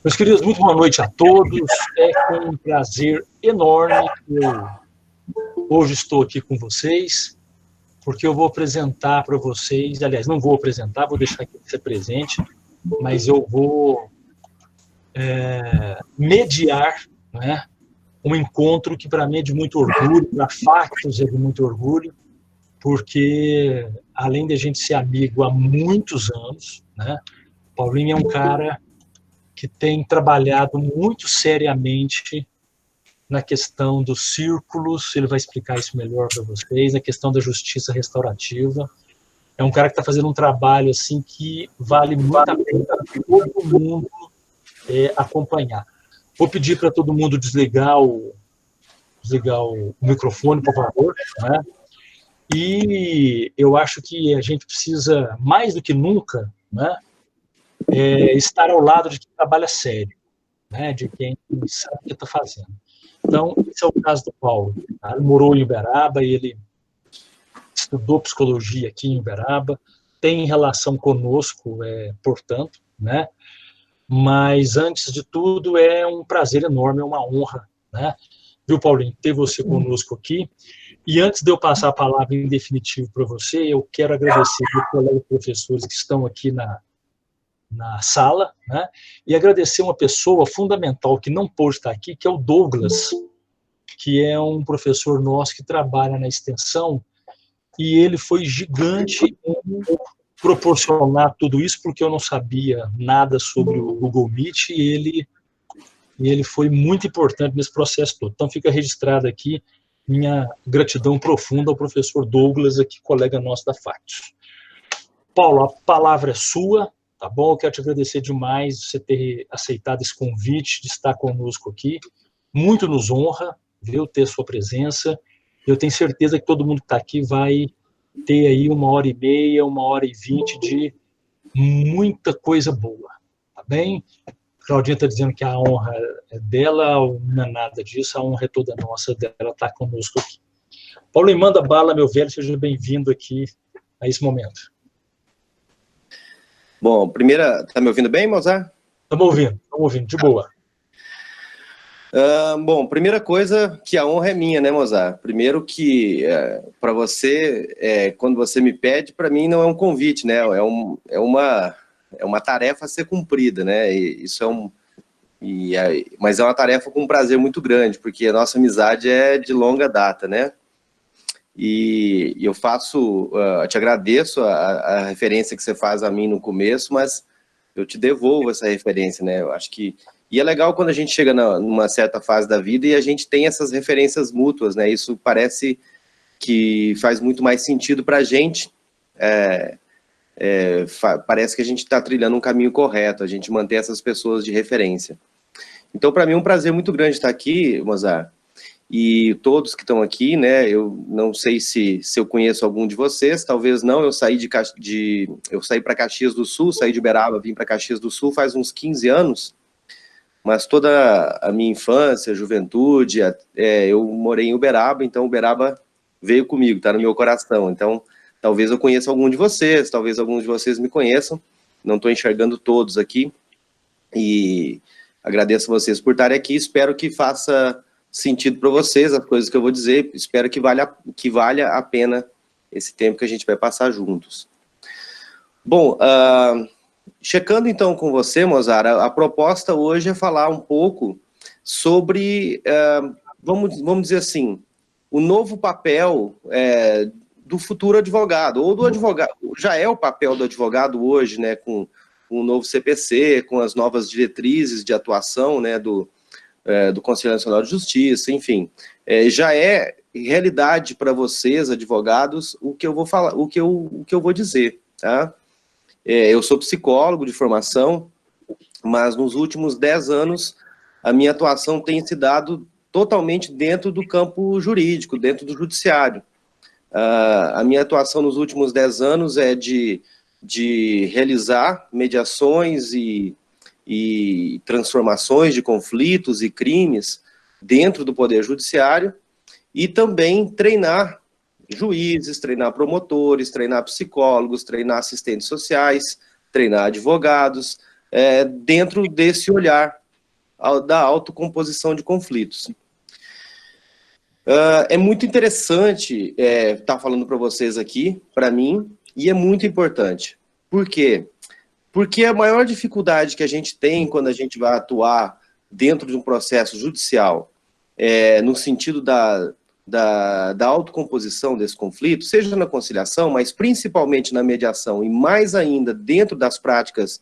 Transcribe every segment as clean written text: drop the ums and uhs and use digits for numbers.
Meus queridos, muito boa noite a todos. É com um prazer enorme que eu hoje estou aqui com vocês, porque eu vou apresentar para vocês, aliás, não vou apresentar, vou deixar aqui ser presente, mas eu vou mediar, né, um encontro que para mim é de muito orgulho, para Factos é de muito orgulho, porque além de a gente ser amigo há muitos anos, né, Paulinho é um cara que tem trabalhado muito seriamente na questão dos círculos, ele vai explicar isso melhor para vocês, na questão da justiça restaurativa. É um cara que está fazendo um trabalho assim que vale muito a pena todo mundo acompanhar. Vou pedir para todo mundo desligar o microfone, por favor, né? E eu acho que a gente precisa, mais do que nunca, né, estar ao lado de quem trabalha sério, né, de quem sabe o que está fazendo. Então, esse é o caso do Paulo. Tá? Ele morou em Uberaba e ele estudou psicologia aqui em Uberaba, tem relação conosco, portanto, né? Mas, antes de tudo, é um prazer enorme, é uma honra, né? Viu, Paulinho, ter você conosco aqui. E antes de eu passar a palavra em definitivo para você, eu quero agradecer aos colegas professores que estão aqui na sala, né? E agradecer uma pessoa fundamental que não pôde estar aqui, que é o Douglas, que é um professor nosso que trabalha na extensão, e ele foi gigante em proporcionar tudo isso, porque eu não sabia nada sobre o Google Meet, e ele foi muito importante nesse processo todo. Então, fica registrado aqui minha gratidão profunda ao professor Douglas, aqui, colega nosso da Factos. Paulo, a palavra é sua, tá bom? Eu quero te agradecer demais você ter aceitado esse convite de estar conosco aqui. Muito nos honra, viu, ter sua presença. Eu tenho certeza que todo mundo que está aqui vai ter aí 1h30, 1h20 de muita coisa boa, tá bem? Claudinha está dizendo que a honra é dela, não é nada disso, a honra é toda nossa dela estar conosco aqui. Paulo, manda bala, meu velho, seja bem-vindo aqui a esse momento. Bom, primeira, tá me ouvindo bem, Mozart? Estamos ouvindo, de boa. Bom, primeira coisa, que a honra é minha, né, Mozart? Primeiro que, para você, quando você me pede, para mim não é um convite, né? É uma tarefa a ser cumprida, né? Mas é uma tarefa com um prazer muito grande, porque a nossa amizade é de longa data, né? E eu te agradeço a referência que você faz a mim no começo, mas eu te devolvo essa referência, né? Eu acho que... E é legal quando a gente chega numa certa fase da vida e a gente tem essas referências mútuas, né? Isso parece que faz muito mais sentido para a gente. Parece que a gente está trilhando um caminho correto, a gente manter essas pessoas de referência. Então, para mim, é um prazer muito grande estar aqui, Mozart. E todos que estão aqui, né? Eu não sei se eu conheço algum de vocês, talvez não. Eu saí para Caxias do Sul, saí de Uberaba, vim para Caxias do Sul faz uns 15 anos. Mas toda a minha infância, juventude, eu morei em Uberaba, então Uberaba veio comigo, está no meu coração. Então, talvez eu conheça algum de vocês, talvez alguns de vocês me conheçam. Não estou enxergando todos aqui. E agradeço a vocês por estarem aqui. Espero que faça sentido para vocês as coisas que eu vou dizer. Espero que valha a pena esse tempo que a gente vai passar juntos. Bom, checando então com você, Mozart, a proposta hoje é falar um pouco sobre, vamos dizer assim, o novo papel do futuro advogado, ou do advogado, já é o papel do advogado hoje, né, com o novo CPC, com as novas diretrizes de atuação, né, do Conselho Nacional de Justiça, enfim, já é realidade para vocês, advogados, o que eu vou falar, o que eu vou dizer, tá? Eu sou psicólogo de formação, mas nos últimos 10 anos a minha atuação tem se dado totalmente dentro do campo jurídico, dentro do judiciário. A minha atuação nos últimos 10 anos é de realizar mediações e transformações de conflitos e crimes dentro do Poder Judiciário e também treinar juízes, treinar promotores, treinar psicólogos, treinar assistentes sociais, treinar advogados, dentro desse olhar da autocomposição de conflitos. É muito interessante estar falando para vocês aqui, para mim, e é muito importante. Por quê? Porque a maior dificuldade que a gente tem quando a gente vai atuar dentro de um processo judicial, no sentido da autocomposição desse conflito, seja na conciliação, mas principalmente na mediação, e mais ainda dentro das práticas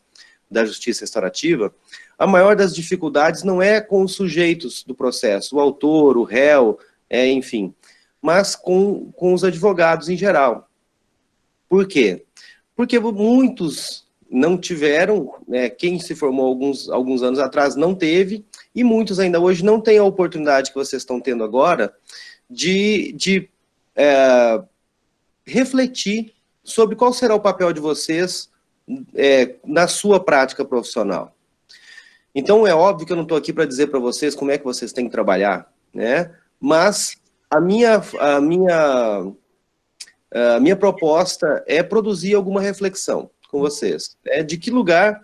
da justiça restaurativa, a maior das dificuldades não é com os sujeitos do processo, o autor, o réu, enfim, mas com os advogados em geral. Por quê? Porque muitos não tiveram, quem se formou alguns anos atrás não teve, e muitos ainda hoje não têm a oportunidade que vocês estão tendo agora de refletir sobre qual será o papel de vocês na sua prática profissional. Então, é óbvio que eu não estou aqui para dizer para vocês como é que vocês têm que trabalhar, né? Mas a minha proposta é produzir alguma reflexão com vocês. De que lugar,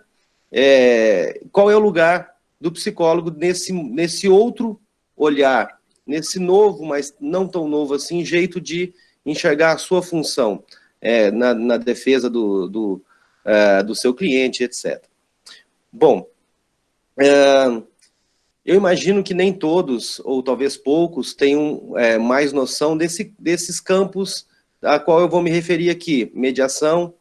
qual é o lugar do psicólogo nesse outro olhar, nesse novo, mas não tão novo assim, jeito de enxergar a sua função na defesa do seu cliente, etc. Bom, eu imagino que nem todos, ou talvez poucos, tenham mais noção desses campos a qual eu vou me referir aqui, mediação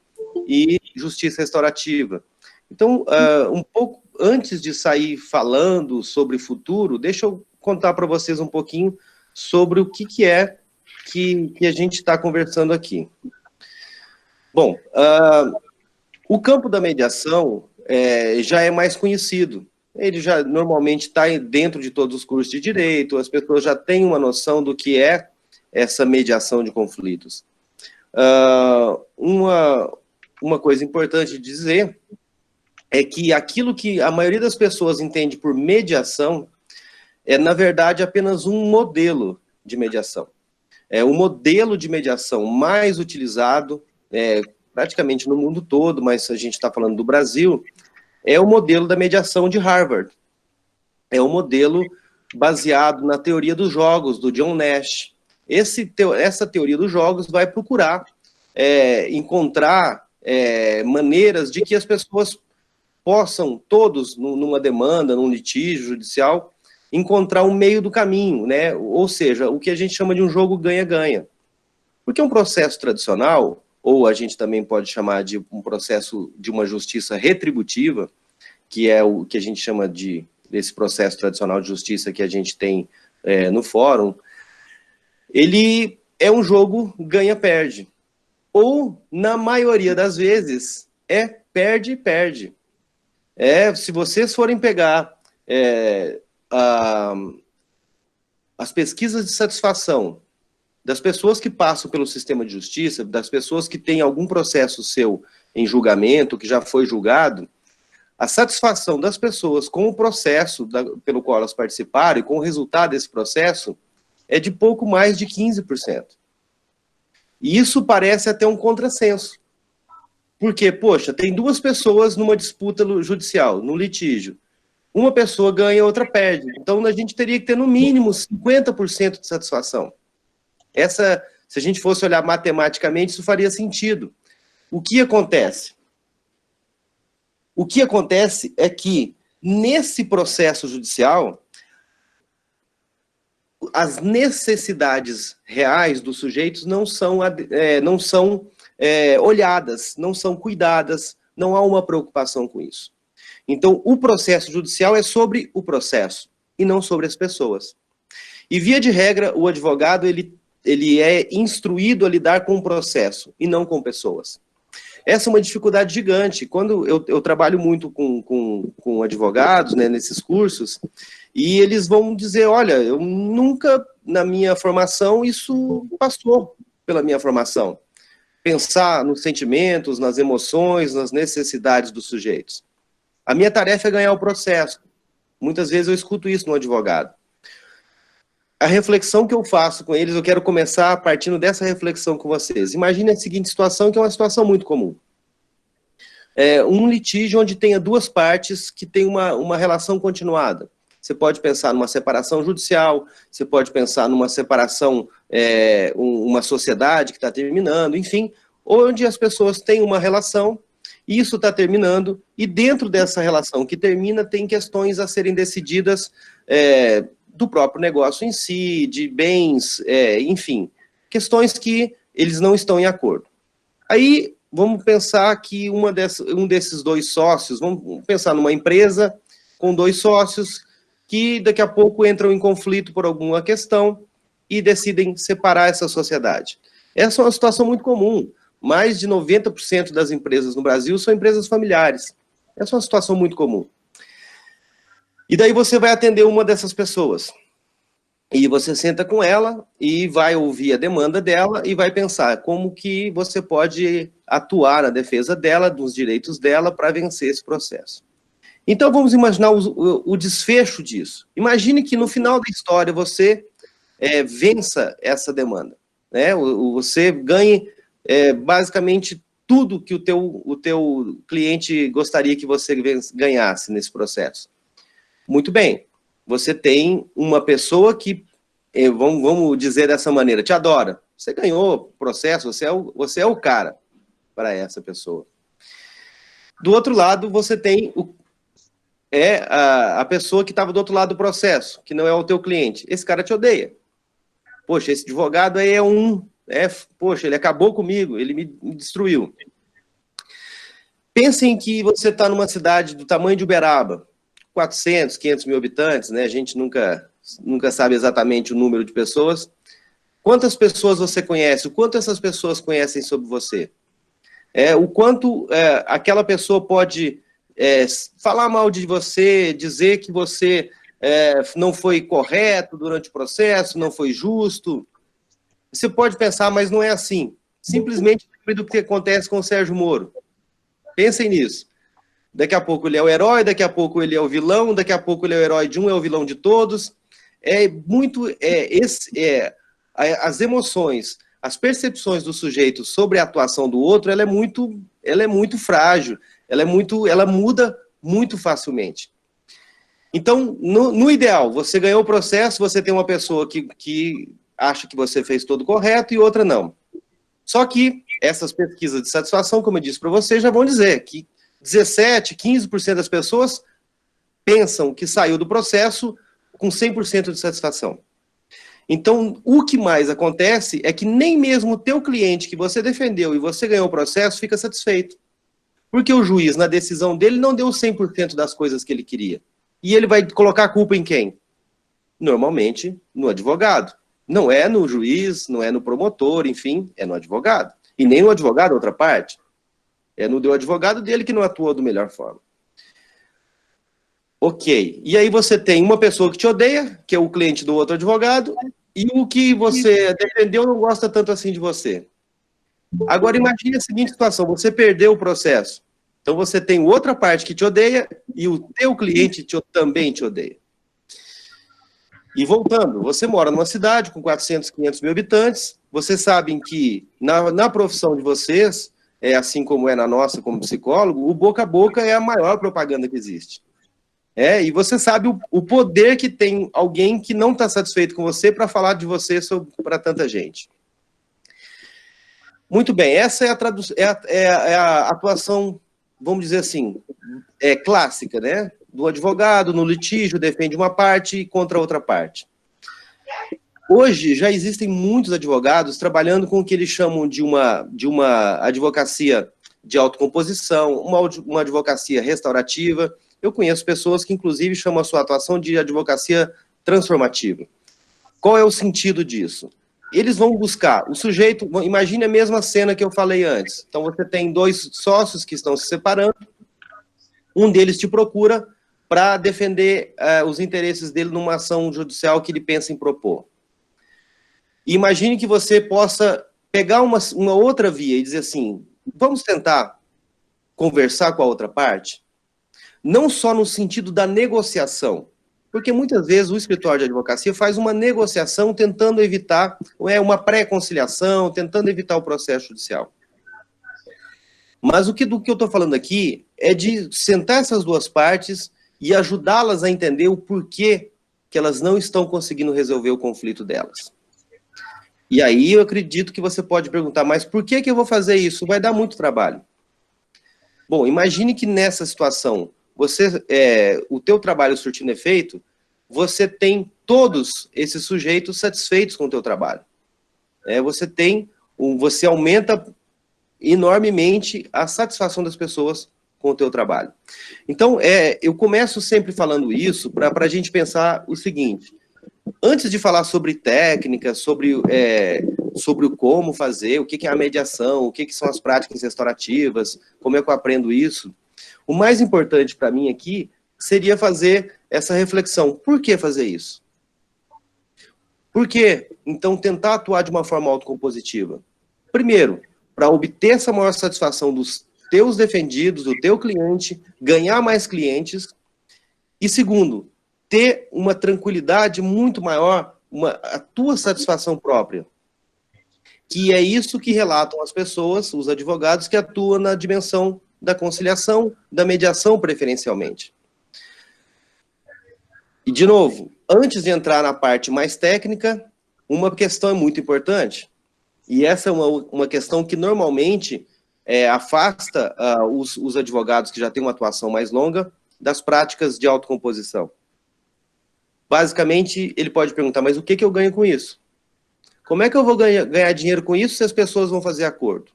e justiça restaurativa. Então, um pouco antes de sair falando sobre futuro, deixa eu contar para vocês um pouquinho sobre o que a gente está conversando aqui. Bom, o campo da mediação já é mais conhecido. Ele já normalmente está dentro de todos os cursos de direito, as pessoas já têm uma noção do que é essa mediação de conflitos. Uma coisa importante de dizer é que aquilo que a maioria das pessoas entende por mediação na verdade, apenas um modelo de mediação. O modelo de mediação mais utilizado, praticamente no mundo todo, mas a gente está falando do Brasil, é o modelo da mediação de Harvard. É um modelo baseado na teoria dos jogos, do John Nash. Essa teoria dos jogos vai procurar encontrar maneiras de que as pessoas possam, todos, numa demanda, num litígio judicial, encontrar um meio do caminho, né? Ou seja, o que a gente chama de um jogo ganha-ganha. Porque um processo tradicional, ou a gente também pode chamar de um processo de uma justiça retributiva, que é o que a gente chama desse processo tradicional de justiça que a gente tem no fórum, ele é um jogo ganha-perde. Ou, na maioria das vezes, perde-perde. Se vocês forem pegar as pesquisas de satisfação das pessoas que passam pelo sistema de justiça, das pessoas que têm algum processo seu em julgamento, que já foi julgado, a satisfação das pessoas com o processo pelo qual elas participaram e com o resultado desse processo é de pouco mais de 15%. E isso parece até um contrassenso. Porque, poxa, tem duas pessoas numa disputa judicial, num litígio. Uma pessoa ganha, outra perde. Então, a gente teria que ter, no mínimo, 50% de satisfação. Se a gente fosse olhar matematicamente, isso faria sentido. O que acontece? O que acontece é que, nesse processo judicial, as necessidades reais dos sujeitos não são olhadas, não são cuidadas, não há uma preocupação com isso. Então, o processo judicial é sobre o processo e não sobre as pessoas. E, via de regra, o advogado ele é instruído a lidar com o processo e não com pessoas. Essa é uma dificuldade gigante. Quando eu trabalho muito com advogados, né, nesses cursos, e eles vão dizer, olha, eu nunca, na minha formação, isso passou pela minha formação. Pensar nos sentimentos, nas emoções, nas necessidades dos sujeitos. A minha tarefa é ganhar o processo. Muitas vezes eu escuto isso no advogado. A reflexão que eu faço com eles, eu quero começar partindo dessa reflexão com vocês. Imagine a seguinte situação, que é uma situação muito comum. um litígio onde tenha duas partes que têm uma relação continuada. Você pode pensar numa separação judicial, você pode pensar numa separação, uma sociedade que está terminando, enfim, onde as pessoas têm uma relação, isso está terminando, e dentro dessa relação que termina, tem questões a serem decididas do próprio negócio em si, de bens, enfim, questões que eles não estão em acordo. Aí, vamos pensar que um desses dois sócios, vamos pensar numa empresa com dois sócios, que daqui a pouco entram em conflito por alguma questão e decidem separar essa sociedade. Essa é uma situação muito comum. Mais de 90% das empresas no Brasil são empresas familiares. Essa é uma situação muito comum. E daí você vai atender uma dessas pessoas. E você senta com ela e vai ouvir a demanda dela e vai pensar como que você pode atuar na defesa dela, dos direitos dela, para vencer esse processo. Então, vamos imaginar o desfecho disso. Imagine que no final da história você vença essa demanda, né? Você ganhe basicamente tudo que o teu cliente gostaria que você ganhasse nesse processo. Muito bem, você tem uma pessoa que, vamos dizer dessa maneira, te adora. Você ganhou o processo, você é o cara para essa pessoa. Do outro lado, você tem a pessoa que estava do outro lado do processo, que não é o teu cliente. Esse cara te odeia. Poxa, esse advogado aí poxa, ele acabou comigo, ele me destruiu. Pensem que você está numa cidade do tamanho de Uberaba, 400, 500 mil habitantes, né? A gente nunca sabe exatamente o número de pessoas. Quantas pessoas você conhece? O quanto essas pessoas conhecem sobre você? O quanto aquela pessoa pode falar mal de você, dizer que você não foi correto durante o processo, não foi justo. Você pode pensar, mas não é assim. Simplesmente lembre do que acontece com o Sérgio Moro. Pensem nisso. Daqui a pouco ele é o herói, daqui a pouco ele é o vilão, daqui a pouco ele é o herói de um, é o vilão de todos. As emoções, as percepções do sujeito sobre a atuação do outro, ela é muito frágil, ela muda muito facilmente. Então, no ideal, você ganhou o processo, você tem uma pessoa que acha que você fez tudo correto e outra não. Só que essas pesquisas de satisfação, como eu disse para você, já vão dizer que 17%, 15% das pessoas pensam que saiu do processo com 100% de satisfação. Então, o que mais acontece é que nem mesmo o teu cliente que você defendeu e você ganhou o processo fica satisfeito. Porque o juiz, na decisão dele, não deu 100% das coisas que ele queria. E ele vai colocar a culpa em quem? Normalmente, no advogado. Não é no juiz, não é no promotor, enfim, é no advogado. E nem no advogado, outra parte. É no advogado dele que não atuou da melhor forma. Ok. E aí você tem uma pessoa que te odeia, que é o cliente do outro advogado, e o que você defendeu não gosta tanto assim de você. Agora imagine a seguinte situação, você perdeu o processo. Então você tem outra parte que te odeia e o teu cliente também te odeia. E voltando, você mora numa cidade com 400, 500 mil habitantes, vocês sabem que na profissão de vocês, assim como é na nossa como psicólogo, o boca a boca é a maior propaganda que existe. E você sabe o poder que tem alguém que não está satisfeito com você para falar de você para tanta gente. Muito bem, essa é a atuação, vamos dizer assim, clássica, né? Do advogado no litígio, defende uma parte contra outra parte. Hoje já existem muitos advogados trabalhando com o que eles chamam de uma advocacia de autocomposição, uma advocacia restaurativa. Eu conheço pessoas que, inclusive, chamam a sua atuação de advocacia transformativa. Qual é o sentido disso? Eles vão buscar o sujeito, imagine a mesma cena que eu falei antes. Então, você tem dois sócios que estão se separando, um deles te procura para defender os interesses dele numa ação judicial que ele pensa em propor. E imagine que você possa pegar uma outra via e dizer assim, vamos tentar conversar com a outra parte? Não só no sentido da negociação, porque muitas vezes o escritório de advocacia faz uma negociação tentando evitar uma pré-conciliação, tentando evitar o processo judicial. Mas do que eu estou falando aqui é de sentar essas duas partes e ajudá-las a entender o porquê que elas não estão conseguindo resolver o conflito delas. E aí eu acredito que você pode perguntar, mas por que eu vou fazer isso? Vai dar muito trabalho. Bom, imagine que nessa situação, o teu trabalho surtindo efeito, você tem todos esses sujeitos satisfeitos com o teu trabalho. Você aumenta enormemente a satisfação das pessoas com o teu trabalho. Então, eu começo sempre falando isso para a gente pensar o seguinte: antes de falar sobre técnica, sobre o como fazer, o que é a mediação, o que são as práticas restaurativas, como é que eu aprendo isso, o mais importante para mim aqui seria fazer essa reflexão. Por que fazer isso? Por que, então, tentar atuar de uma forma autocompositiva? Primeiro, para obter essa maior satisfação dos teus defendidos, do teu cliente, ganhar mais clientes. E segundo, ter uma tranquilidade muito maior, a tua satisfação própria. Que é isso que relatam as pessoas, os advogados, que atuam na dimensão da conciliação, da mediação preferencialmente. E, de novo, antes de entrar na parte mais técnica, uma questão é muito importante. E essa é uma questão que normalmente afasta os advogados que já têm uma atuação mais longa das práticas de autocomposição. Basicamente, ele pode perguntar, mas o que eu ganho com isso? Como é que eu vou ganhar dinheiro com isso se as pessoas vão fazer acordo?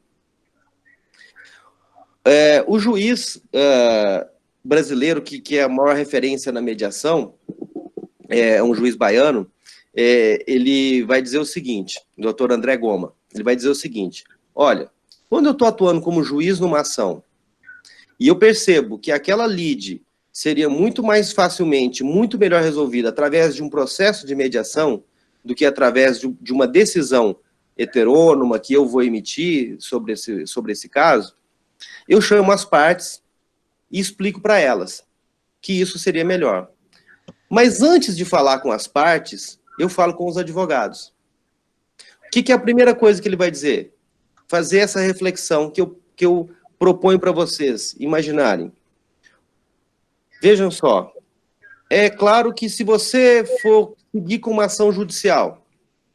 O juiz brasileiro, que é a maior referência na mediação, é um juiz baiano, ele vai dizer o seguinte, o doutor André Goma, ele vai dizer o seguinte: olha, quando eu estou atuando como juiz numa ação, e eu percebo que aquela lide seria muito mais facilmente, muito melhor resolvida através de um processo de mediação do que através de uma decisão heterônoma que eu vou emitir sobre esse caso, eu chamo as partes e explico para elas que isso seria melhor. Mas antes de falar com as partes, eu falo com os advogados. O que é a primeira coisa que ele vai dizer? Fazer essa reflexão que eu proponho para vocês imaginarem. Vejam só, é claro que se você for seguir com uma ação judicial,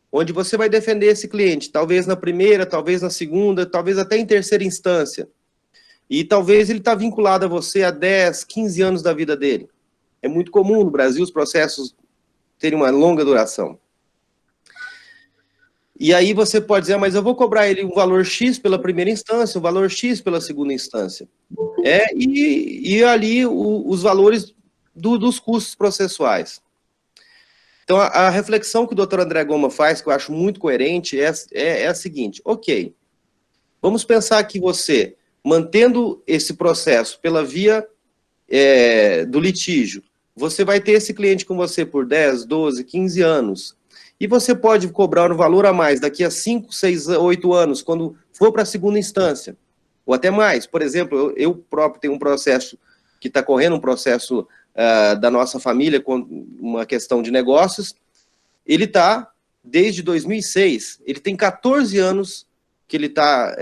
onde você vai defender esse cliente, talvez na primeira, talvez na segunda, talvez até em terceira instância, e talvez ele está vinculado a você há 10, 15 anos da vida dele. É muito comum no Brasil os processos terem uma longa duração. E aí você pode dizer, mas eu vou cobrar ele um valor X pela primeira instância, um valor X pela segunda instância. E ali os valores dos custos processuais. Então, a reflexão que o doutor André Goma faz, que eu acho muito coerente, é a seguinte: ok, vamos pensar que você, mantendo esse processo pela via do litígio, você vai ter esse cliente com você por 10, 12, 15 anos, e você pode cobrar um valor a mais daqui a 5, 6, 8 anos, quando for para a segunda instância, ou até mais. Por exemplo, eu próprio tenho um processo que está correndo, um processo da nossa família, com uma questão de negócios. Ele está, desde 2006, ele tem 14 anos que ele está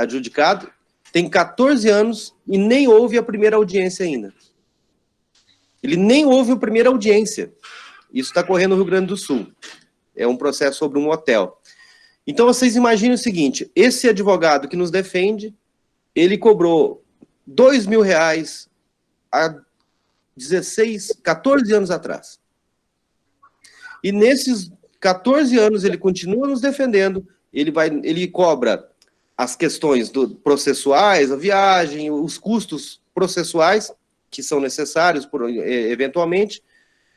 adjudicado, tem 14 anos e nem houve a primeira audiência ainda. Ele nem houve a primeira audiência. Isso está correndo no Rio Grande do Sul. É um processo sobre um hotel. Então, vocês imaginem o seguinte: esse advogado que nos defende, ele cobrou R$2.000 há 14 anos atrás. E nesses 14 anos ele continua nos defendendo, ele cobra as questões processuais, a viagem, os custos processuais, que são necessários eventualmente,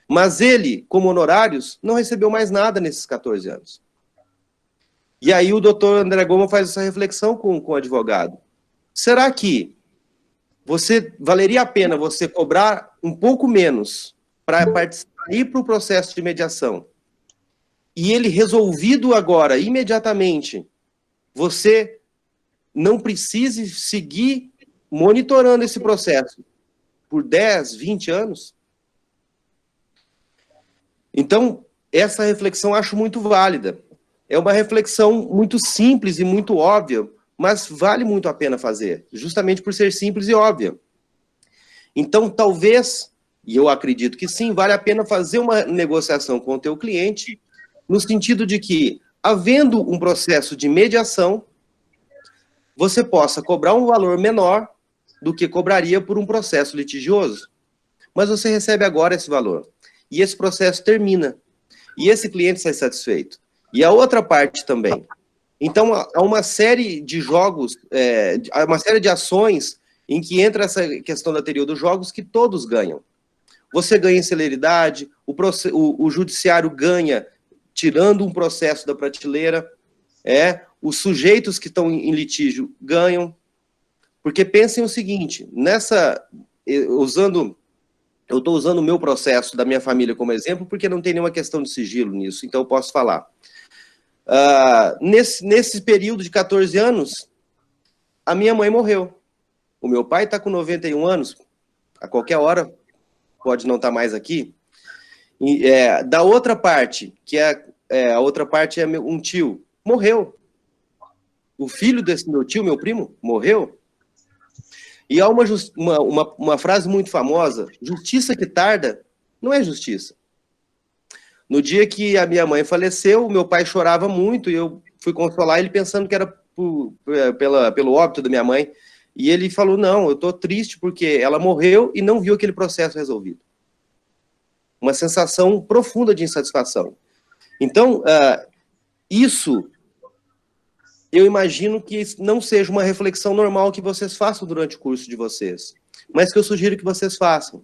mas ele, como honorários, não recebeu mais nada nesses 14 anos. E aí o doutor André Goma faz essa reflexão com o advogado. Será que valeria a pena você cobrar um pouco menos para ir para o processo de mediação? E ele resolvido agora, imediatamente, você não precise seguir monitorando esse processo por 10, 20 anos? Então, essa reflexão eu acho muito válida. É uma reflexão muito simples e muito óbvia, mas vale muito a pena fazer, justamente por ser simples e óbvia. Então, talvez, e eu acredito que sim, vale a pena fazer uma negociação com o teu cliente, no sentido de que, havendo um processo de mediação, você possa cobrar um valor menor do que cobraria por um processo litigioso. Mas você recebe agora esse valor. E esse processo termina. E esse cliente sai satisfeito. E a outra parte também. Então, há uma série de jogos, há uma série de ações em que entra essa questão da teoria dos jogos que todos ganham. Você ganha em celeridade, o judiciário ganha tirando um processo da prateleira, os sujeitos que estão em litígio ganham. Porque pensem o seguinte, eu estou usando o meu processo da minha família como exemplo, porque não tem nenhuma questão de sigilo nisso, então eu posso falar. Nesse período de 14 anos, a minha mãe morreu. O meu pai está com 91 anos, a qualquer hora pode não estar mais aqui. Da outra parte, que a outra parte é um tio, morreu. O filho desse meu tio, meu primo, morreu. E há uma frase muito famosa, justiça que tarda não é justiça. No dia que a minha mãe faleceu, meu pai chorava muito, e eu fui consolar ele pensando que era pelo óbito da minha mãe. E ele falou, não, eu estou triste porque ela morreu e não viu aquele processo resolvido. Uma sensação profunda de insatisfação. Então, isso, eu imagino que não seja uma reflexão normal que vocês façam durante o curso de vocês, mas que eu sugiro que vocês façam.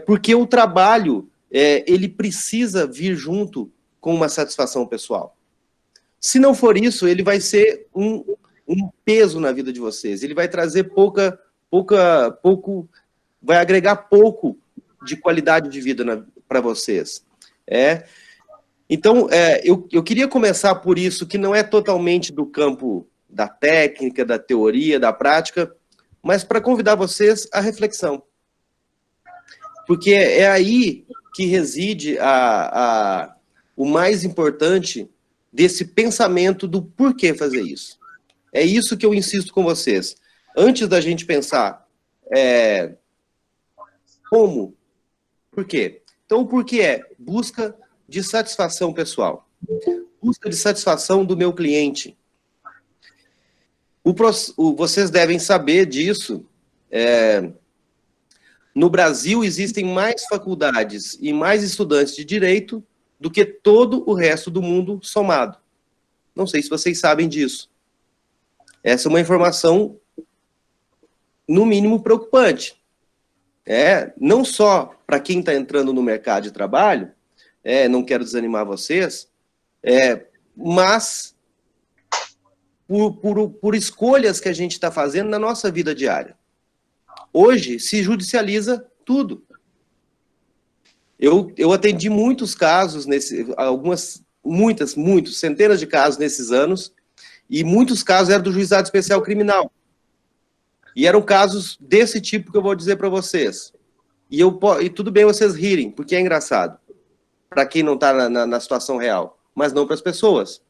Porque o trabalho, ele precisa vir junto com uma satisfação pessoal. Se não for isso, ele vai ser um peso na vida de vocês. Ele vai trazer vai agregar pouco de qualidade de vida para vocês. Então, eu queria começar por isso, que não é totalmente do campo da técnica, da teoria, da prática, mas para convidar vocês à reflexão. Porque é aí que reside o mais importante desse pensamento do porquê fazer isso. É isso que eu insisto com vocês. Antes da gente pensar como, por quê? Então, o porquê é busca de satisfação pessoal. Busca de satisfação do meu cliente. Vocês devem saber disso. No Brasil, existem mais faculdades e mais estudantes de direito do que todo o resto do mundo somado. Não sei se vocês sabem disso. Essa é uma informação, no mínimo, preocupante. Não só para quem está entrando no mercado de trabalho, não quero desanimar vocês, mas por escolhas que a gente está fazendo na nossa vida diária. Hoje se judicializa tudo. Eu atendi muitos casos, muitos, centenas de casos nesses anos, e muitos casos eram do Juizado Especial Criminal. E eram casos desse tipo que eu vou dizer para vocês. E tudo bem vocês rirem, porque é engraçado. Para quem não está na situação real. Mas não para as pessoas.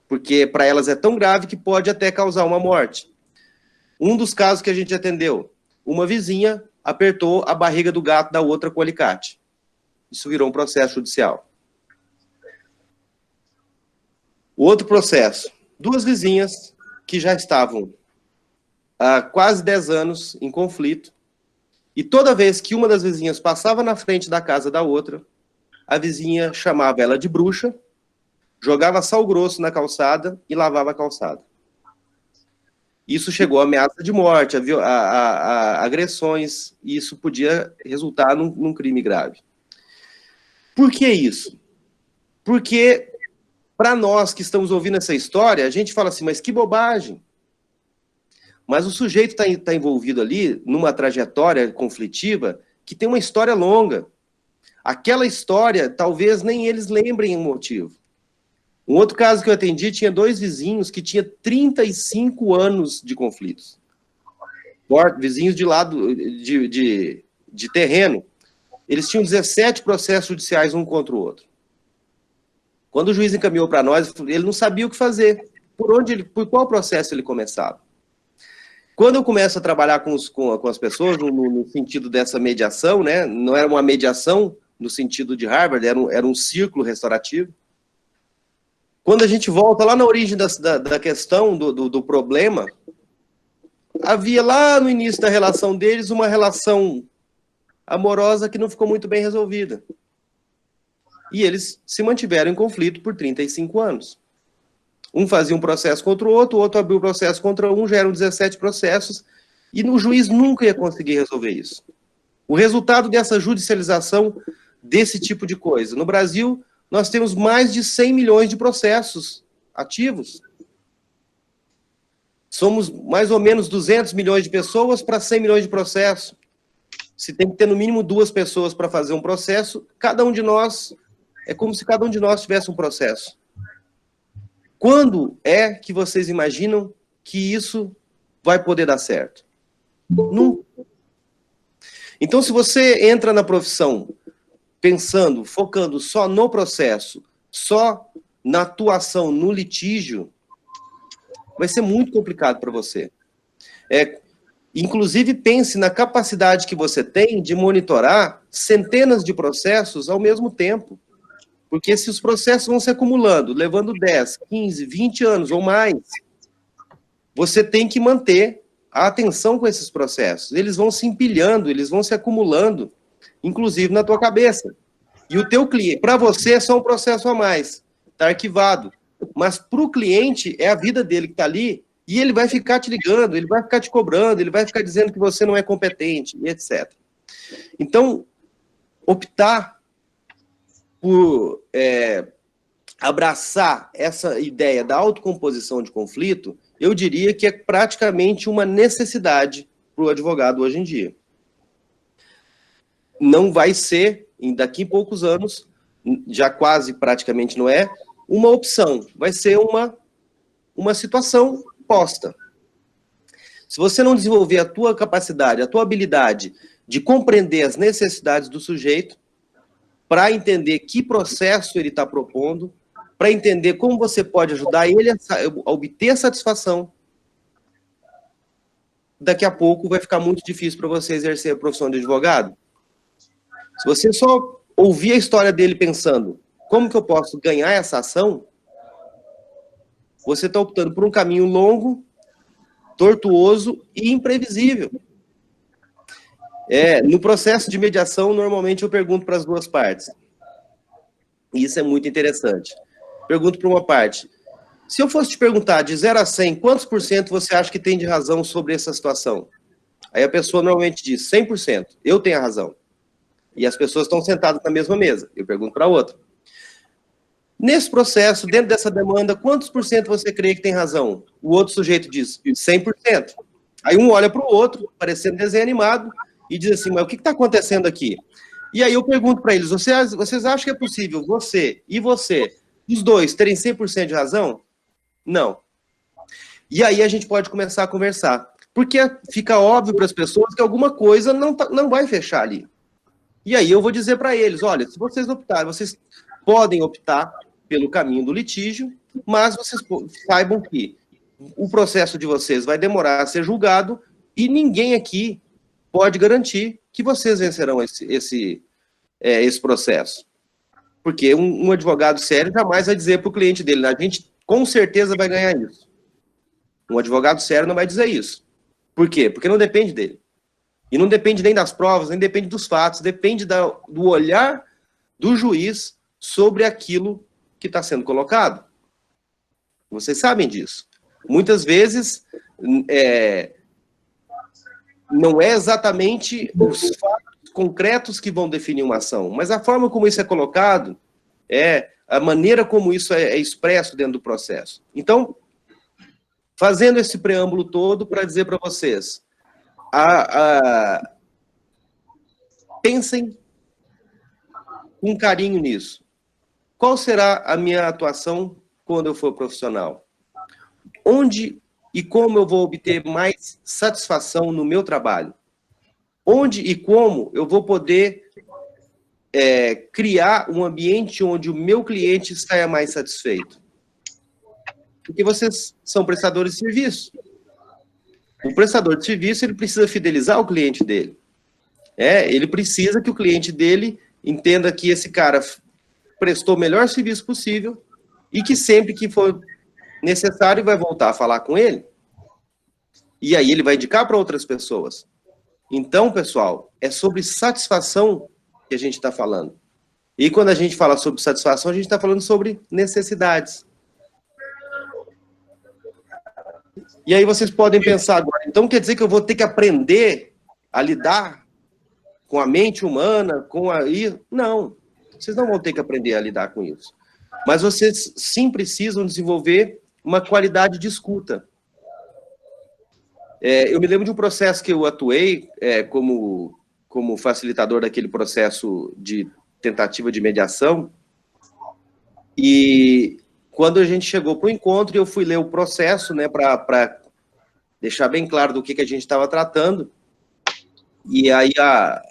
Porque para elas é tão grave que pode até causar uma morte. Um dos casos que a gente atendeu, uma vizinha apertou a barriga do gato da outra com o alicate. Isso virou um processo judicial. O outro processo, duas vizinhas que já estavam há quase 10 anos em conflito, e toda vez que uma das vizinhas passava na frente da casa da outra, a vizinha chamava ela de bruxa, jogava sal grosso na calçada e lavava a calçada. Isso chegou a ameaça de morte, a agressões, e isso podia resultar num crime grave. Por que isso? Porque, para nós que estamos ouvindo essa história, a gente fala assim, mas que bobagem. Mas o sujeito está envolvido ali numa trajetória conflitiva que tem uma história longa. Aquela história, talvez nem eles lembrem o motivo. Um outro caso que eu atendi tinha 2 vizinhos que tinham 35 anos de conflitos. Vizinhos de lado de terreno. Eles tinham 17 processos judiciais um contra o outro. Quando o juiz encaminhou para nós, ele não sabia o que fazer. por qual processo ele começava. Quando eu começo a trabalhar com as pessoas, no sentido dessa mediação, né, não era uma mediação no sentido de Harvard, era um círculo restaurativo. Quando a gente volta lá na origem da questão, do problema, havia lá no início da relação deles uma relação amorosa que não ficou muito bem resolvida. E eles se mantiveram em conflito por 35 anos. Um fazia um processo contra o outro abriu o processo contra um, já eram 17 processos, e o juiz nunca ia conseguir resolver isso. O resultado dessa judicialização desse tipo de coisa. No Brasil, nós temos mais de 100 milhões de processos ativos. Somos mais ou menos 200 milhões de pessoas para 100 milhões de processos. Se tem que ter no mínimo 2 pessoas para fazer um processo, cada um de nós, é como se cada um de nós tivesse um processo. Quando é que vocês imaginam que isso vai poder dar certo? Nunca. Então, se você entra na profissão pensando, focando só no processo, só na atuação no litígio, vai ser muito complicado para você. Inclusive, pense na capacidade que você tem de monitorar centenas de processos ao mesmo tempo. Porque se os processos vão se acumulando, levando 10, 15, 20 anos ou mais, você tem que manter a atenção com esses processos. Eles vão se empilhando, eles vão se acumulando, inclusive na tua cabeça. E o teu cliente, para você é só um processo a mais, está arquivado. Mas para o cliente é a vida dele que está ali, e ele vai ficar te ligando, ele vai ficar te cobrando, ele vai ficar dizendo que você não é competente, etc. Então, optar por abraçar essa ideia da autocomposição de conflito, eu diria que é praticamente uma necessidade para o advogado hoje em dia. Não vai ser, daqui a poucos anos, já quase praticamente não é, uma opção, vai ser uma situação posta. Se você não desenvolver a tua capacidade, a tua habilidade de compreender as necessidades do sujeito, para entender que processo ele está propondo, para entender como você pode ajudar ele a obter a satisfação, daqui a pouco vai ficar muito difícil para você exercer a profissão de advogado. Se você só ouvir a história dele pensando, como que eu posso ganhar essa ação, você está optando por um caminho longo, tortuoso e imprevisível. No processo de mediação, normalmente eu pergunto para as duas partes. E isso é muito interessante. Pergunto para uma parte. Se eu fosse te perguntar de 0 a 100, quantos por cento você acha que tem de razão sobre essa situação? Aí a pessoa normalmente diz 100%. Eu tenho a razão. E as pessoas estão sentadas na mesma mesa. Eu pergunto para a outra. Nesse processo, dentro dessa demanda, quantos por cento você crê que tem razão? O outro sujeito diz 100%. Aí um olha para o outro, parecendo desenho animado, e diz assim, mas o que está acontecendo aqui? E aí eu pergunto para eles, vocês acham que é possível você e você, os dois, terem 100% de razão? Não. E aí a gente pode começar a conversar. Porque fica óbvio para as pessoas que alguma coisa não vai fechar ali. E aí eu vou dizer para eles, olha, se vocês optarem, vocês podem optar pelo caminho do litígio, mas vocês saibam que o processo de vocês vai demorar a ser julgado e ninguém aqui pode garantir que vocês vencerão esse processo. Porque um advogado sério jamais vai dizer para o cliente dele, a gente com certeza vai ganhar isso. Um advogado sério não vai dizer isso. Por quê? Porque não depende dele. E não depende nem das provas, nem depende dos fatos, depende do olhar do juiz sobre aquilo que está sendo colocado. Vocês sabem disso. Muitas vezes, não é exatamente os fatos concretos que vão definir uma ação, mas a forma como isso é colocado, a maneira como isso é expresso dentro do processo. Então, fazendo esse preâmbulo todo para dizer para vocês, pensem com carinho nisso. Qual será a minha atuação quando eu for profissional? Onde e como eu vou obter mais satisfação no meu trabalho? Onde e como eu vou poder criar um ambiente onde o meu cliente saia mais satisfeito? Porque vocês são prestadores de serviço. O prestador de serviço, ele precisa fidelizar o cliente dele. Ele precisa que o cliente dele entenda que esse cara prestou o melhor serviço possível e que sempre que for necessário vai voltar a falar com ele. E aí ele vai indicar para outras pessoas. Então, pessoal, é sobre satisfação que a gente está falando. E quando a gente fala sobre satisfação, a gente está falando sobre necessidades. E aí vocês podem pensar agora, então quer dizer que eu vou ter que aprender a lidar com a mente humana, com a... Não, vocês não vão ter que aprender a lidar com isso. Mas vocês sim precisam desenvolver uma qualidade de escuta. Eu me lembro de um processo que eu atuei como facilitador daquele processo de tentativa de mediação, e quando a gente chegou para o encontro, eu fui ler o processo, né, para deixar bem claro do que a gente estava tratando, e aí era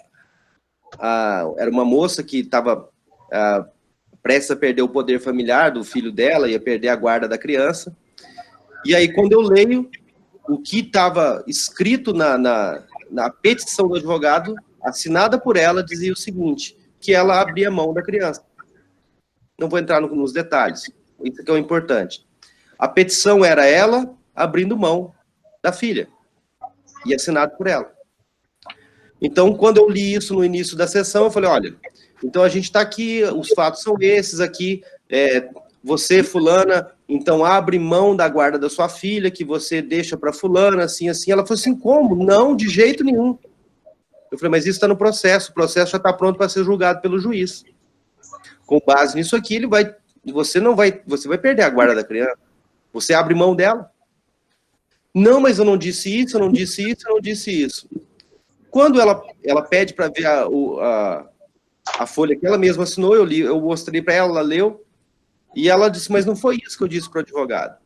uma moça que estava prestes a perder o poder familiar do filho dela, ia perder a guarda da criança, e aí quando eu leio o que estava escrito na petição do advogado, assinada por ela, dizia o seguinte, que ela abria mão da criança. Não vou entrar nos detalhes, isso que é o importante. A petição era ela abrindo mão da filha, e assinado por ela. Então, quando eu li isso no início da sessão, eu falei, olha, então a gente está aqui, os fatos são esses aqui, você, fulana, então abre mão da guarda da sua filha, que você deixa para fulana, assim, assim. Ela falou assim, como? Não, de jeito nenhum. Eu falei, mas isso está no processo, o processo já está pronto para ser julgado pelo juiz. Com base nisso aqui, você vai perder a guarda da criança. Você abre mão dela. Não, mas eu não disse isso, eu não disse isso, eu não disse isso. Quando ela pede para ver a folha que ela mesma assinou, eu mostrei para ela, ela leu, e ela disse, mas não foi isso que eu disse para o advogado.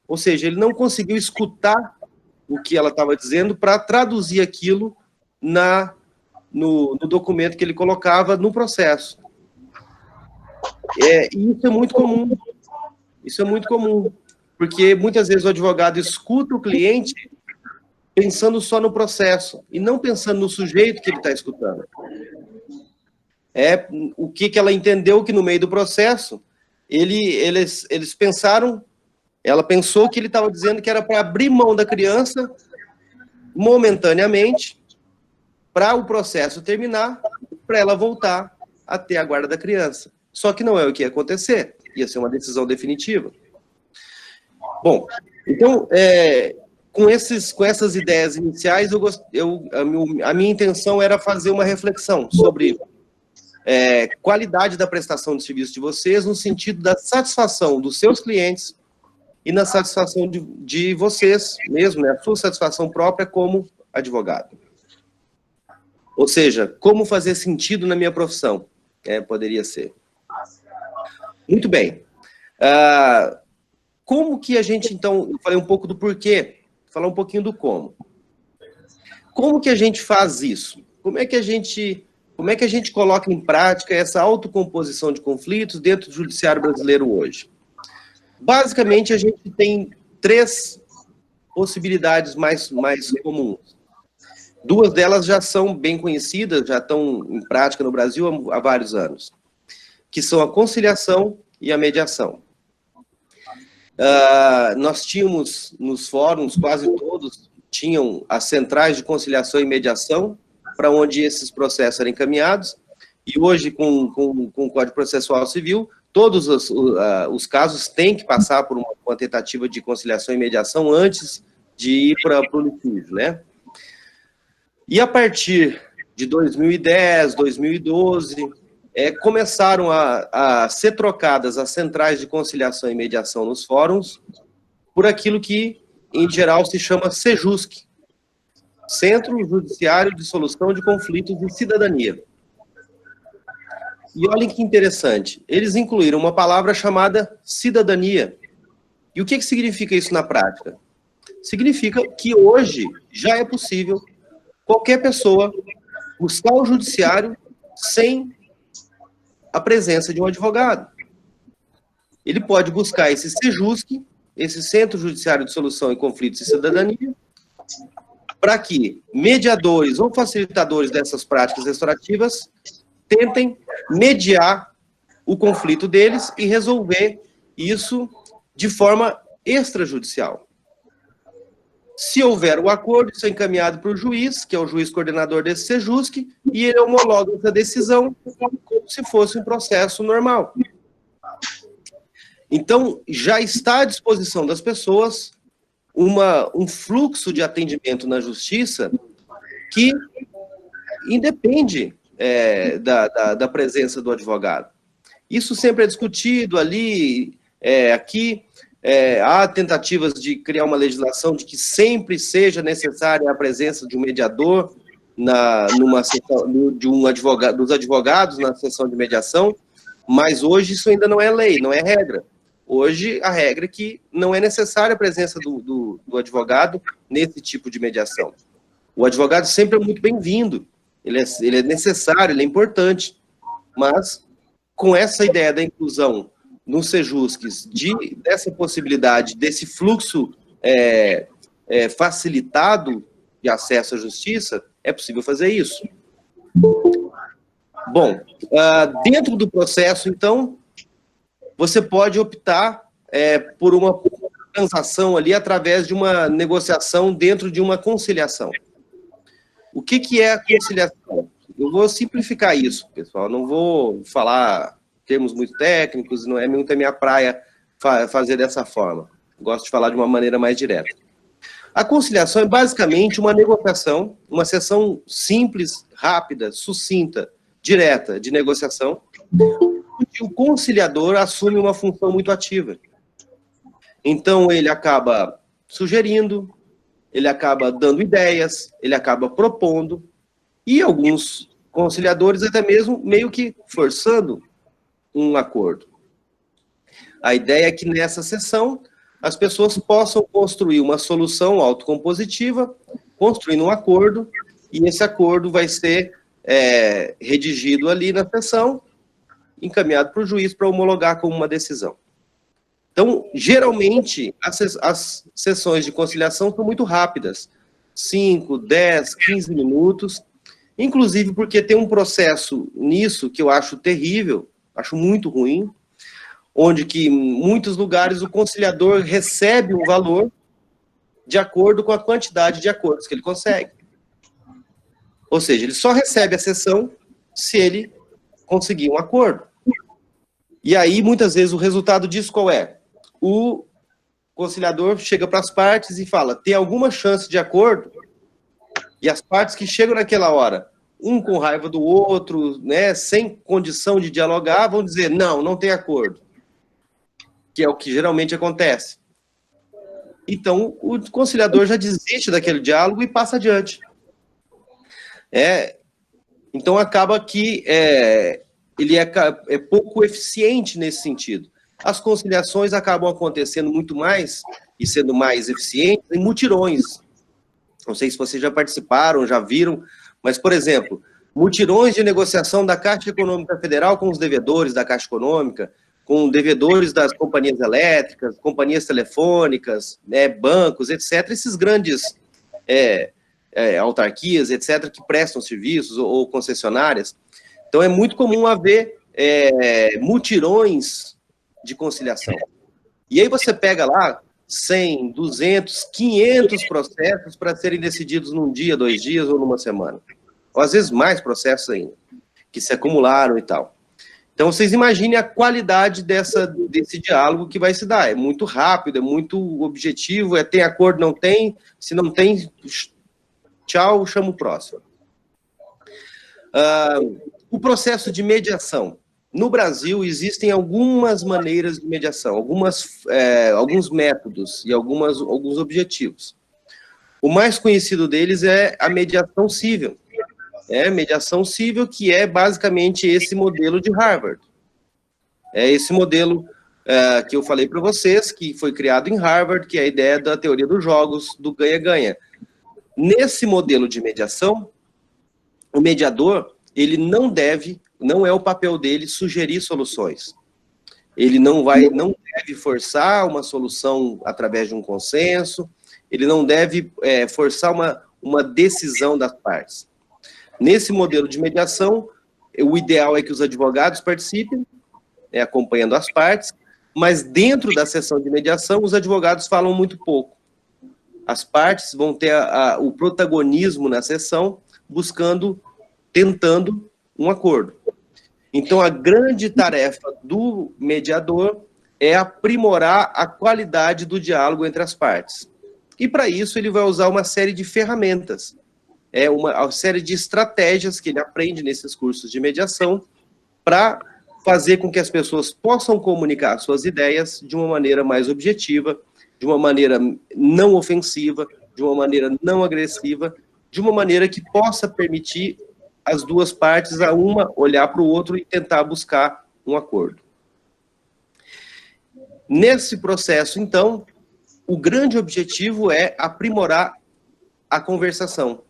Ou seja, ele não conseguiu escutar o que ela estava dizendo para traduzir aquilo no documento que ele colocava no processo. E isso é muito comum. Isso é muito comum. Porque muitas vezes o advogado escuta o cliente pensando só no processo e não pensando no sujeito que ele está escutando. O que ela entendeu que no meio do processo eles pensaram, ela pensou que ele estava dizendo que era para abrir mão da criança momentaneamente para o processo terminar, para ela voltar a ter a guarda da criança. Só que não é o que ia acontecer, ia ser uma decisão definitiva. Bom, então, com essas ideias iniciais, a minha intenção era fazer uma reflexão sobre qualidade da prestação de serviço de vocês, no sentido da satisfação dos seus clientes e na satisfação de vocês mesmo, né, a sua satisfação própria como advogado. Ou seja, como fazer sentido na minha profissão, poderia ser. Muito bem. Como que a gente, então, eu falei um pouco do porquê, vou falar um pouquinho do como. Como que a gente faz isso? Como é que a gente coloca em prática essa autocomposição de conflitos dentro do judiciário brasileiro hoje? Basicamente, a gente tem 3 possibilidades mais comuns. 2 delas já são bem conhecidas, já estão em prática no Brasil há vários anos, que são a conciliação e a mediação. Nós tínhamos nos fóruns, quase todos tinham as centrais de conciliação e mediação, para onde esses processos eram encaminhados, e hoje, com o Código Processual Civil, todos os casos têm que passar por uma tentativa de conciliação e mediação antes de ir para o litígio, né? E a partir de 2010, 2012, começaram a ser trocadas as centrais de conciliação e mediação nos fóruns por aquilo que, em geral, se chama CEJUSC, Centro Judiciário de Solução de Conflitos e Cidadania. E olhem que interessante, eles incluíram uma palavra chamada cidadania. E o que significa isso na prática? Significa que hoje já é possível qualquer pessoa buscar o judiciário sem a presença de um advogado. Ele pode buscar esse CEJUSC, esse Centro Judiciário de Solução e Conflitos e Cidadania, para que mediadores ou facilitadores dessas práticas restaurativas tentem mediar o conflito deles e resolver isso de forma extrajudicial. Se houver o acordo, isso é encaminhado para o juiz, que é o juiz coordenador desse SEJUSC, e ele homologa essa decisão como se fosse um processo normal. Então, já está à disposição das pessoas um fluxo de atendimento na justiça que independe da presença do advogado. Isso sempre é discutido ali, aqui. Há tentativas de criar uma legislação de que sempre seja necessária a presença de um mediador numa sessão, dos advogados na sessão de mediação, mas hoje isso ainda não é lei, não é regra. Hoje a regra é que não é necessária a presença do advogado nesse tipo de mediação. O advogado sempre é muito bem-vindo, ele é necessário, ele é importante, mas com essa ideia da inclusão nos SEJUSCs, dessa possibilidade, desse fluxo facilitado de acesso à justiça, é possível fazer isso. Bom, dentro do processo, então, você pode optar por uma transação ali através de uma negociação dentro de uma conciliação. O que é a conciliação? Eu vou simplificar isso, pessoal, não vou falar termos muito técnicos, não é muito a minha praia fazer dessa forma. Gosto de falar de uma maneira mais direta. A conciliação é basicamente uma negociação, uma sessão simples, rápida, sucinta, direta de negociação, onde o conciliador assume uma função muito ativa. Então, ele acaba sugerindo, ele acaba dando ideias, ele acaba propondo, e alguns conciliadores até mesmo meio que forçando um acordo. A ideia é que nessa sessão as pessoas possam construir uma solução autocompositiva, construindo um acordo, e esse acordo vai ser redigido ali na sessão, encaminhado para o juiz para homologar como uma decisão. Então, geralmente, as sessões de conciliação são muito rápidas, 5, 10, 15 minutos, inclusive porque tem um processo nisso que eu acho terrível, acho muito ruim, onde que em muitos lugares o conciliador recebe um valor de acordo com a quantidade de acordos que ele consegue. Ou seja, ele só recebe a sessão se ele conseguir um acordo. E aí, muitas vezes, o resultado disso qual é? O conciliador chega para as partes e fala, tem alguma chance de acordo? E as partes que chegam naquela hora, um com raiva do outro, né, sem condição de dialogar, vão dizer, não tem acordo. Que é o que geralmente acontece. Então, o conciliador já desiste daquele diálogo e passa adiante. Então, acaba que ele é pouco eficiente nesse sentido. As conciliações acabam acontecendo muito mais, e sendo mais eficientes, em mutirões. Não sei se vocês já participaram, já viram, mas, por exemplo, mutirões de negociação da Caixa Econômica Federal com os devedores da Caixa Econômica, com devedores das companhias elétricas, companhias telefônicas, bancos, etc. Esses grandes autarquias, etc., que prestam serviços ou concessionárias. Então, é muito comum haver mutirões de conciliação. E aí você pega lá 100, 200, 500 processos para serem decididos num dia, 2 dias ou numa semana. Ou às vezes mais processos ainda, que se acumularam e tal. Então vocês imaginem a qualidade desse diálogo que vai se dar. É muito rápido, é muito objetivo, tem acordo, não tem, se não tem, tchau, chama o próximo. O processo de mediação. No Brasil, existem algumas maneiras de mediação, alguns métodos e alguns objetivos. O mais conhecido deles é a mediação civil. Mediação civil, que é basicamente esse modelo de Harvard. É esse modelo que eu falei para vocês, que foi criado em Harvard, que é a ideia da teoria dos jogos, do ganha-ganha. Nesse modelo de mediação, o mediador, ele não é o papel dele sugerir soluções. ele não deve forçar uma solução através de um consenso, ele não deve forçar uma decisão das partes. Nesse modelo de mediação, o ideal é que os advogados participem, acompanhando as partes, mas dentro da sessão de mediação, os advogados falam muito pouco. As partes vão ter o protagonismo na sessão, tentando um acordo. Então, a grande tarefa do mediador é aprimorar a qualidade do diálogo entre as partes. E, para isso, ele vai usar uma série de ferramentas, uma série de estratégias que ele aprende nesses cursos de mediação para fazer com que as pessoas possam comunicar suas ideias de uma maneira mais objetiva, de uma maneira não ofensiva, de uma maneira não agressiva, de uma maneira que possa permitir as duas partes, a uma olhar para o outro e tentar buscar um acordo. Nesse processo, então, o grande objetivo é aprimorar a conversação,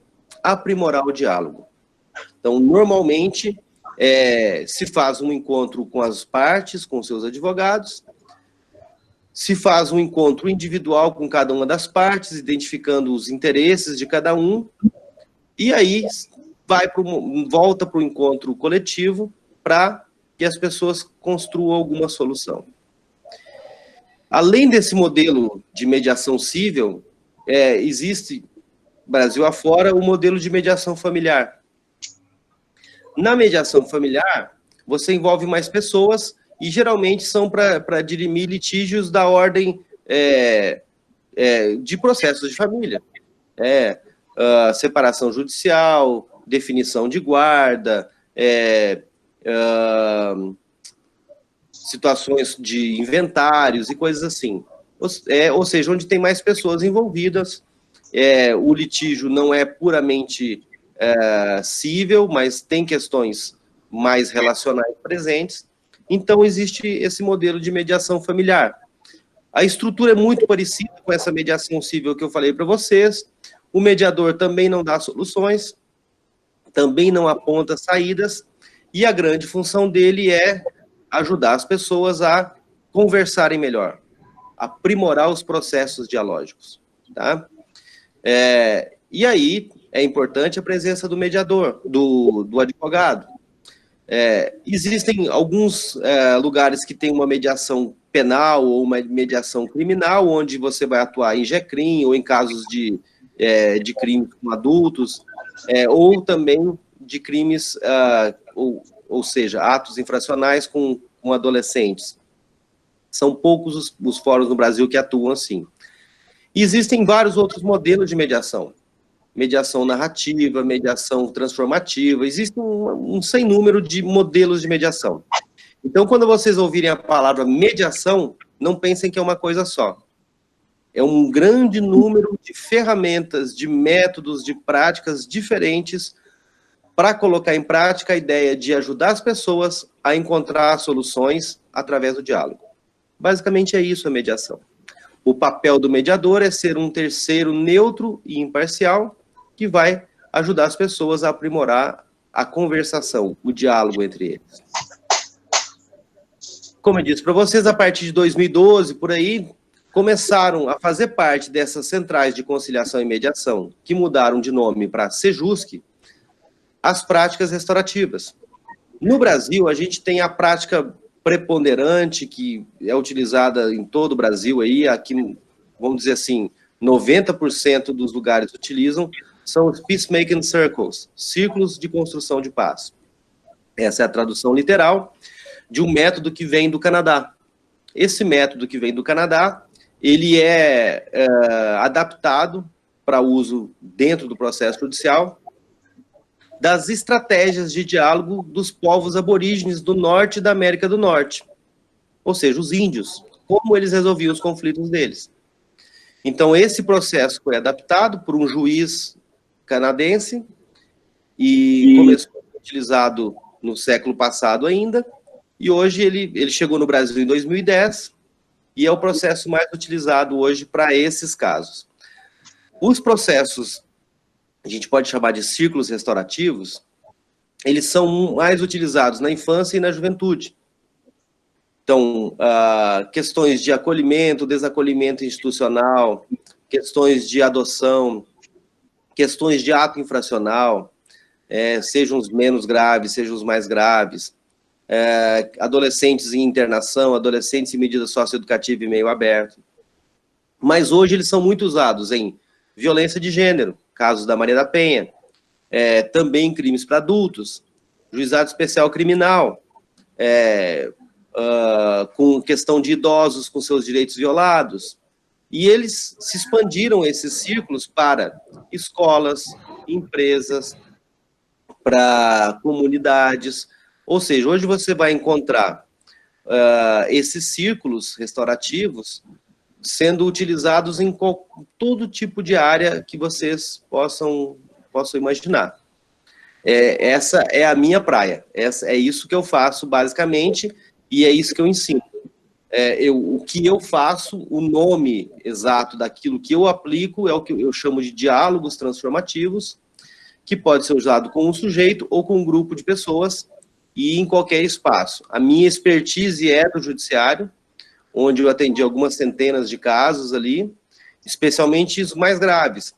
aprimorar o diálogo. Então, normalmente, se faz um encontro com as partes, com seus advogados, se faz um encontro individual com cada uma das partes, identificando os interesses de cada um, e aí volta para o encontro coletivo para que as pessoas construam alguma solução. Além desse modelo de mediação civil, existe, Brasil afora, o modelo de mediação familiar. Na mediação familiar, você envolve mais pessoas e geralmente são para dirimir litígios da ordem de processos de família. Separação judicial, definição de guarda, situações de inventários e coisas assim. Ou seja, onde tem mais pessoas envolvidas, o litígio não é puramente cível, mas tem questões mais relacionais presentes. Então, existe esse modelo de mediação familiar. A estrutura é muito parecida com essa mediação civil que eu falei para vocês. O mediador também não dá soluções, também não aponta saídas, e a grande função dele é ajudar as pessoas a conversarem melhor, aprimorar os processos dialógicos. Tá? E aí, é importante a presença do mediador, do advogado. Existem alguns lugares que tem uma mediação penal ou uma mediação criminal, onde você vai atuar em GECRIM ou em casos de crimes com adultos, ou também de crimes, ou seja, atos infracionais com adolescentes. São poucos os fóruns no Brasil que atuam assim. E existem vários outros modelos de mediação. Mediação narrativa, mediação transformativa, existe um sem número de modelos de mediação. Então, quando vocês ouvirem a palavra mediação, não pensem que é uma coisa só. É um grande número de ferramentas, de métodos, de práticas diferentes para colocar em prática a ideia de ajudar as pessoas a encontrar soluções através do diálogo. Basicamente é isso a mediação. O papel do mediador é ser um terceiro neutro e imparcial que vai ajudar as pessoas a aprimorar a conversação, o diálogo entre eles. Como eu disse para vocês, a partir de 2012, por aí, começaram a fazer parte dessas centrais de conciliação e mediação, que mudaram de nome para Sejusc, as práticas restaurativas. No Brasil, a gente tem a prática preponderante, que é utilizada em todo o Brasil, aí, aqui, vamos dizer assim, 90% dos lugares utilizam, são os Peacemaking Circles, círculos de construção de paz. Essa é a tradução literal de um método que vem do Canadá. Esse método que vem do Canadá, ele é adaptado para uso dentro do processo judicial das estratégias de diálogo dos povos aborígenes do norte da América do Norte, ou seja, os índios, como eles resolviam os conflitos deles. Então, esse processo foi adaptado por um juiz canadense e começou a ser utilizado no século passado ainda, e hoje ele chegou no Brasil em 2010, e é o processo mais utilizado hoje para esses casos. Os processos, a gente pode chamar de círculos restaurativos, eles são mais utilizados na infância e na juventude. Então, questões de acolhimento, desacolhimento institucional, questões de adoção, questões de ato infracional, sejam os menos graves, sejam os mais graves, adolescentes em internação, adolescentes em medida socioeducativa e meio aberto. Mas hoje eles são muito usados em violência de gênero, casos da Maria da Penha, também crimes para adultos, juizado especial criminal, com questão de idosos com seus direitos violados. E eles se expandiram, esses círculos, para escolas, empresas, para comunidades. Ou seja, hoje você vai encontrar esses círculos restaurativos sendo utilizados em todo tipo de área que vocês possam imaginar. Essa é a minha praia, é isso que eu faço basicamente, e é isso que eu ensino. O que eu faço, o nome exato daquilo que eu aplico é o que eu chamo de diálogos transformativos, que pode ser usado com um sujeito ou com um grupo de pessoas e em qualquer espaço. A minha expertise é do judiciário, onde eu atendi algumas centenas de casos ali, especialmente os mais graves.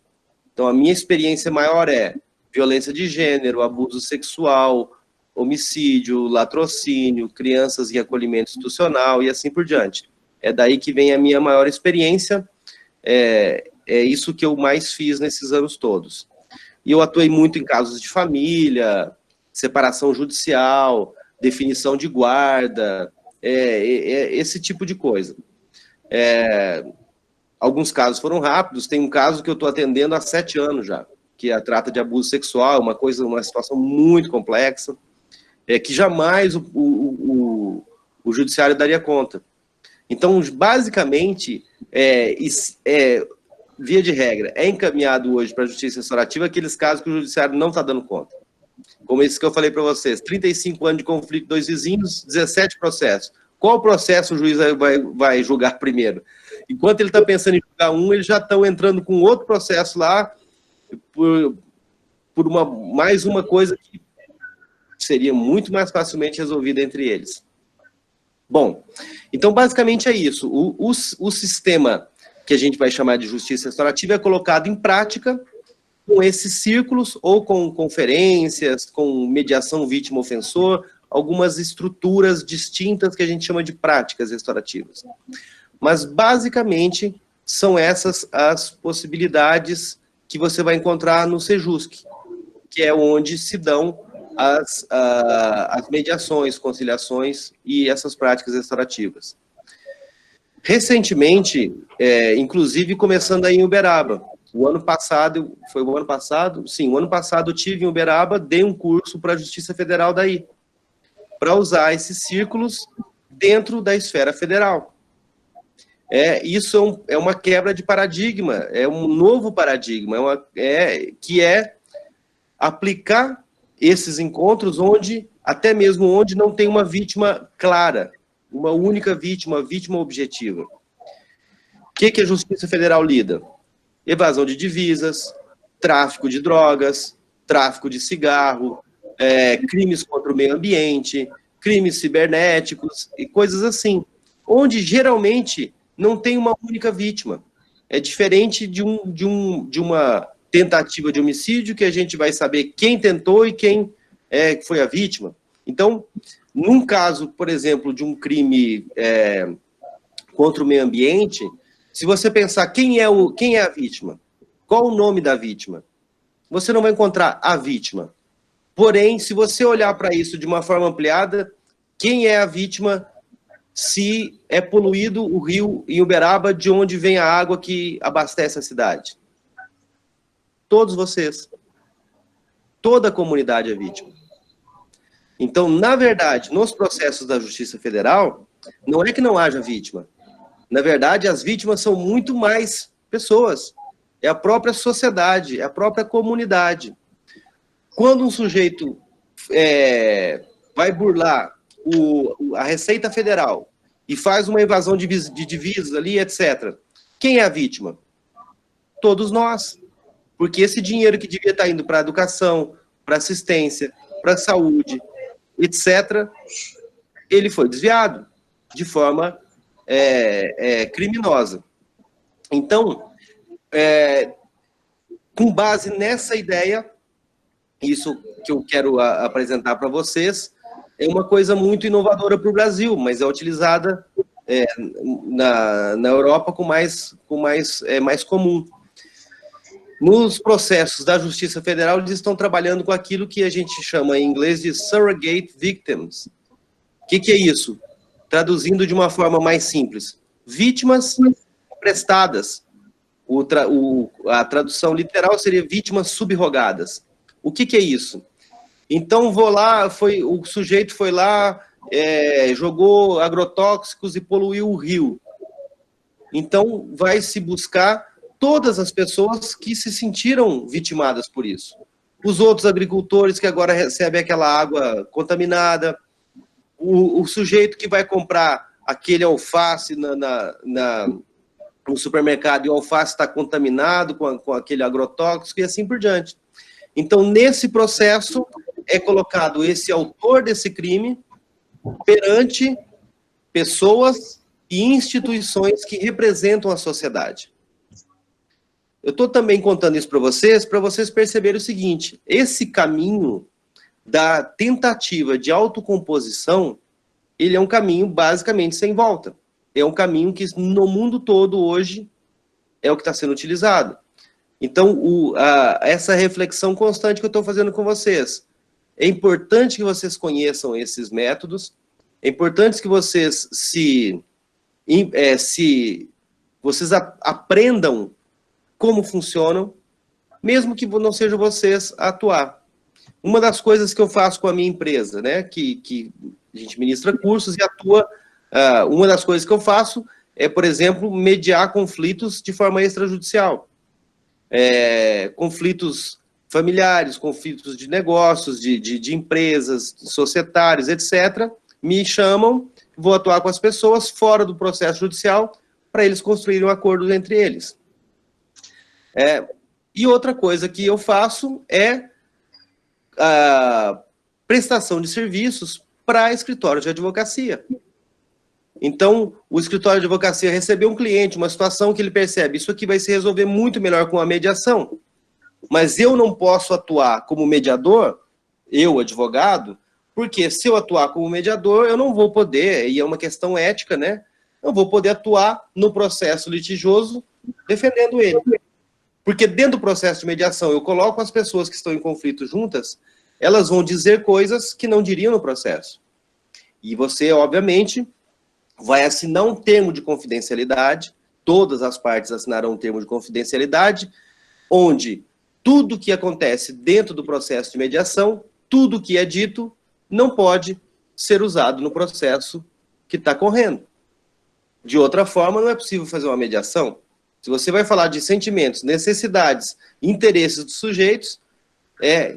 Então, a minha experiência maior é violência de gênero, abuso sexual, homicídio, latrocínio, crianças em acolhimento institucional e assim por diante. É daí que vem a minha maior experiência, é isso que eu mais fiz nesses anos todos. E eu atuei muito em casos de família, separação judicial, definição de guarda, esse tipo de coisa. Alguns casos foram rápidos, tem um caso que eu estou atendendo há 7 anos já, que trata de abuso sexual, uma situação muito complexa, que jamais o judiciário daria conta. Então, basicamente, via de regra, é encaminhado hoje para a justiça restaurativa aqueles casos que o judiciário não está dando conta. Como esse que eu falei para vocês, 35 anos de conflito, 2 vizinhos, 17 processos. Qual processo o juiz vai julgar primeiro? Enquanto ele está pensando em julgar um, eles já estão entrando com outro processo lá, por mais uma coisa que seria muito mais facilmente resolvida entre eles. Bom, então basicamente é isso. O sistema que a gente vai chamar de justiça restaurativa é colocado em prática com esses círculos, ou com conferências, com mediação vítima-ofensor, algumas estruturas distintas que a gente chama de práticas restaurativas. Mas, basicamente, são essas as possibilidades que você vai encontrar no Sejusc, que é onde se dão as mediações, conciliações e essas práticas restaurativas. Recentemente, inclusive começando aí em Uberaba, o ano passado, foi o ano passado? Sim, o ano passado eu estive em Uberaba, dei um curso para a Justiça Federal daí, para usar esses círculos dentro da esfera federal. Isso é uma quebra de paradigma, é um novo paradigma, que é aplicar esses encontros até mesmo onde não tem uma vítima clara, uma única vítima objetiva. O que a Justiça Federal lida? Evasão de divisas, tráfico de drogas, tráfico de cigarro, crimes contra o meio ambiente, crimes cibernéticos e coisas assim, onde geralmente não tem uma única vítima. É diferente de uma tentativa de homicídio, que a gente vai saber quem tentou e quem foi a vítima. Então, num caso, por exemplo, de um crime contra o meio ambiente, se você pensar quem é a vítima, qual o nome da vítima, você não vai encontrar a vítima. Porém, se você olhar para isso de uma forma ampliada, quem é a vítima se é poluído o rio em Uberaba, de onde vem a água que abastece a cidade? Todos vocês. Toda a comunidade é vítima. Então, na verdade, nos processos da Justiça Federal, não é que não haja vítima. Na verdade, as vítimas são muito mais pessoas. É a própria sociedade, é a própria comunidade. Quando um sujeito vai burlar a Receita Federal e faz uma evasão de divisas ali, etc., quem é a vítima? Todos nós. Porque esse dinheiro que devia estar indo para a educação, para assistência, para a saúde, etc., ele foi desviado. de forma criminosa. Então, com base nessa ideia, isso que eu quero apresentar para vocês, é uma coisa muito inovadora para o Brasil, mas é utilizada na Europa mais comum. Nos processos da Justiça Federal, eles estão trabalhando com aquilo que a gente chama em inglês de surrogate victims. O que é isso? Traduzindo de uma forma mais simples. Vítimas emprestadas. A tradução literal seria vítimas subrogadas. O que é isso? Então, o sujeito foi lá, jogou agrotóxicos e poluiu o rio. Então, vai se buscar todas as pessoas que se sentiram vitimadas por isso. Os outros agricultores que agora recebem aquela água contaminada, o sujeito que vai comprar aquele alface no supermercado e o alface está contaminado com aquele agrotóxico e assim por diante. Então, nesse processo, é colocado esse autor desse crime perante pessoas e instituições que representam a sociedade. Eu estou também contando isso para vocês perceberem o seguinte: esse caminho da tentativa de autocomposição, ele é um caminho basicamente sem volta. É um caminho que no mundo todo hoje é o que está sendo utilizado. Então, essa reflexão constante que eu estou fazendo com vocês, é importante que vocês conheçam esses métodos, é importante que vocês vocês aprendam como funcionam, mesmo que não sejam vocês a atuar. Uma das coisas que eu faço com a minha empresa, né, que a gente ministra cursos e atua, uma das coisas que eu faço é, por exemplo, mediar conflitos de forma extrajudicial. Conflitos familiares, conflitos de negócios, de empresas, societários, etc., me chamam, vou atuar com as pessoas fora do processo judicial para eles construírem um acordo entre eles. E outra coisa que eu faço é a prestação de serviços para escritório de advocacia. Então, o escritório de advocacia recebeu um cliente, uma situação que ele percebe, isso aqui vai se resolver muito melhor com a mediação, mas eu não posso atuar como mediador, eu, advogado, porque se eu atuar como mediador, eu não vou poder, e é uma questão ética, né? Eu vou poder atuar no processo litigioso defendendo ele. Porque dentro do processo de mediação, eu coloco as pessoas que estão em conflito juntas, elas vão dizer coisas que não diriam no processo. E você, obviamente, vai assinar um termo de confidencialidade, todas as partes assinarão um termo de confidencialidade, onde tudo que acontece dentro do processo de mediação, tudo que é dito, não pode ser usado no processo que está correndo. De outra forma, não é possível fazer uma mediação. Se você vai falar de sentimentos, necessidades, interesses dos sujeitos,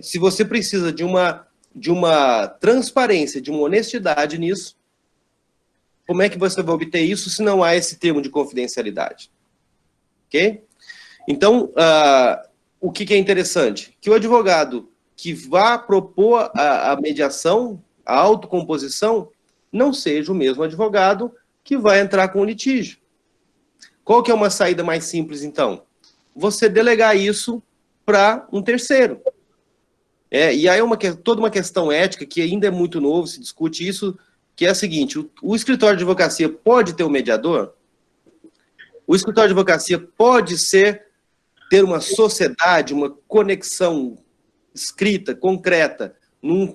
se você precisa de uma transparência, de uma honestidade nisso, como é que você vai obter isso se não há esse termo de confidencialidade? Ok? Então, o que é interessante? Que o advogado que vá propor a mediação, a autocomposição, não seja o mesmo advogado que vai entrar com o litígio. Qual que é uma saída mais simples, então? Você delegar isso para um terceiro. E aí toda uma questão ética que ainda é muito novo, se discute isso, que é a seguinte: o escritório de advocacia pode ter um mediador? O escritório de advocacia pode ter uma sociedade, uma conexão escrita, concreta, num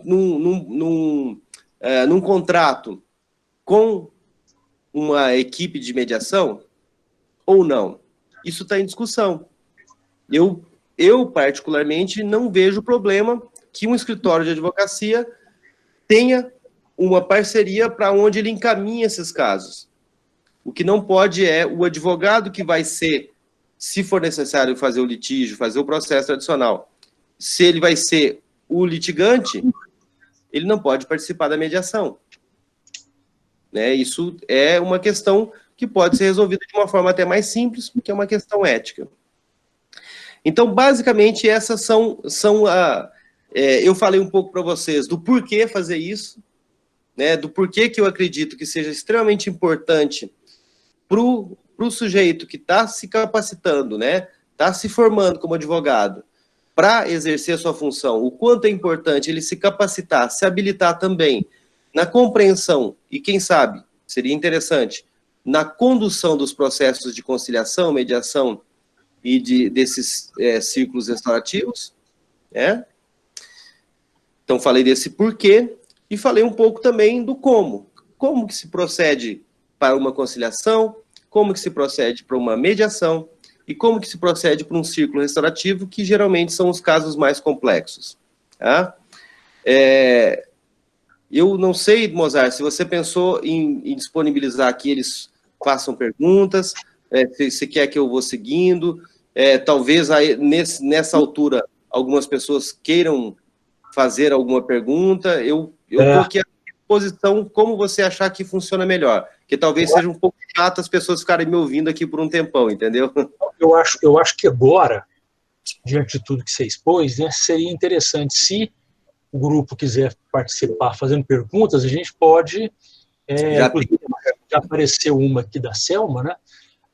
contrato com uma equipe de mediação? Ou não? Isso está em discussão. Eu, particularmente, não vejo problema que um escritório de advocacia tenha uma parceria para onde ele encaminha esses casos. O que não pode é o advogado que vai ser, se for necessário fazer o litígio, fazer o processo tradicional, se ele vai ser o litigante, ele não pode participar da mediação. Isso é uma questão que pode ser resolvida de uma forma até mais simples, porque é uma questão ética. Então, basicamente, essas são eu falei um pouco para vocês do porquê fazer isso, né, do porquê que eu acredito que seja extremamente importante para o sujeito que está se capacitando, né, está se formando como advogado, para exercer a sua função, o quanto é importante ele se capacitar, se habilitar também na compreensão e, quem sabe, seria interessante, na condução dos processos de conciliação, mediação e desses círculos restaurativos, né? Então, falei desse porquê e falei um pouco também do como. Como que se procede para uma conciliação, como que se procede para uma mediação e como que se procede para um círculo restaurativo, que geralmente são os casos mais complexos. Tá? Eu não sei, Mozart, se você pensou em disponibilizar que eles façam perguntas, se quer que eu vou seguindo, talvez aí, nessa altura algumas pessoas queiram fazer alguma pergunta, eu estou aqui à disposição, como você achar que funciona melhor, que talvez seja um pouco chato as pessoas ficarem me ouvindo aqui por um tempão, entendeu? Eu acho que agora, diante de tudo que você expôs, né, seria interessante, se o grupo quiser participar fazendo perguntas, a gente pode, já apareceu uma aqui da Selma, né?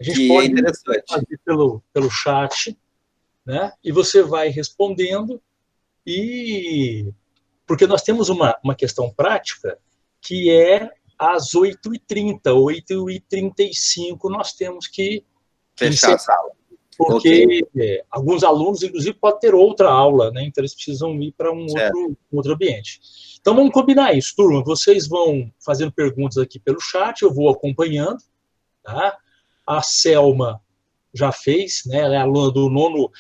A gente que pode fazer pelo chat, né? E você vai respondendo, e porque nós temos uma questão prática que é às 8h30, 8h35 nós temos que fechar a sala. Porque alguns alunos, inclusive, podem ter outra aula, né? Então eles precisam ir para um outro ambiente. Então vamos combinar isso, turma. Vocês vão fazendo perguntas aqui pelo chat, eu vou acompanhando, tá? A Selma já fez, né? Ela é aluna do 9º.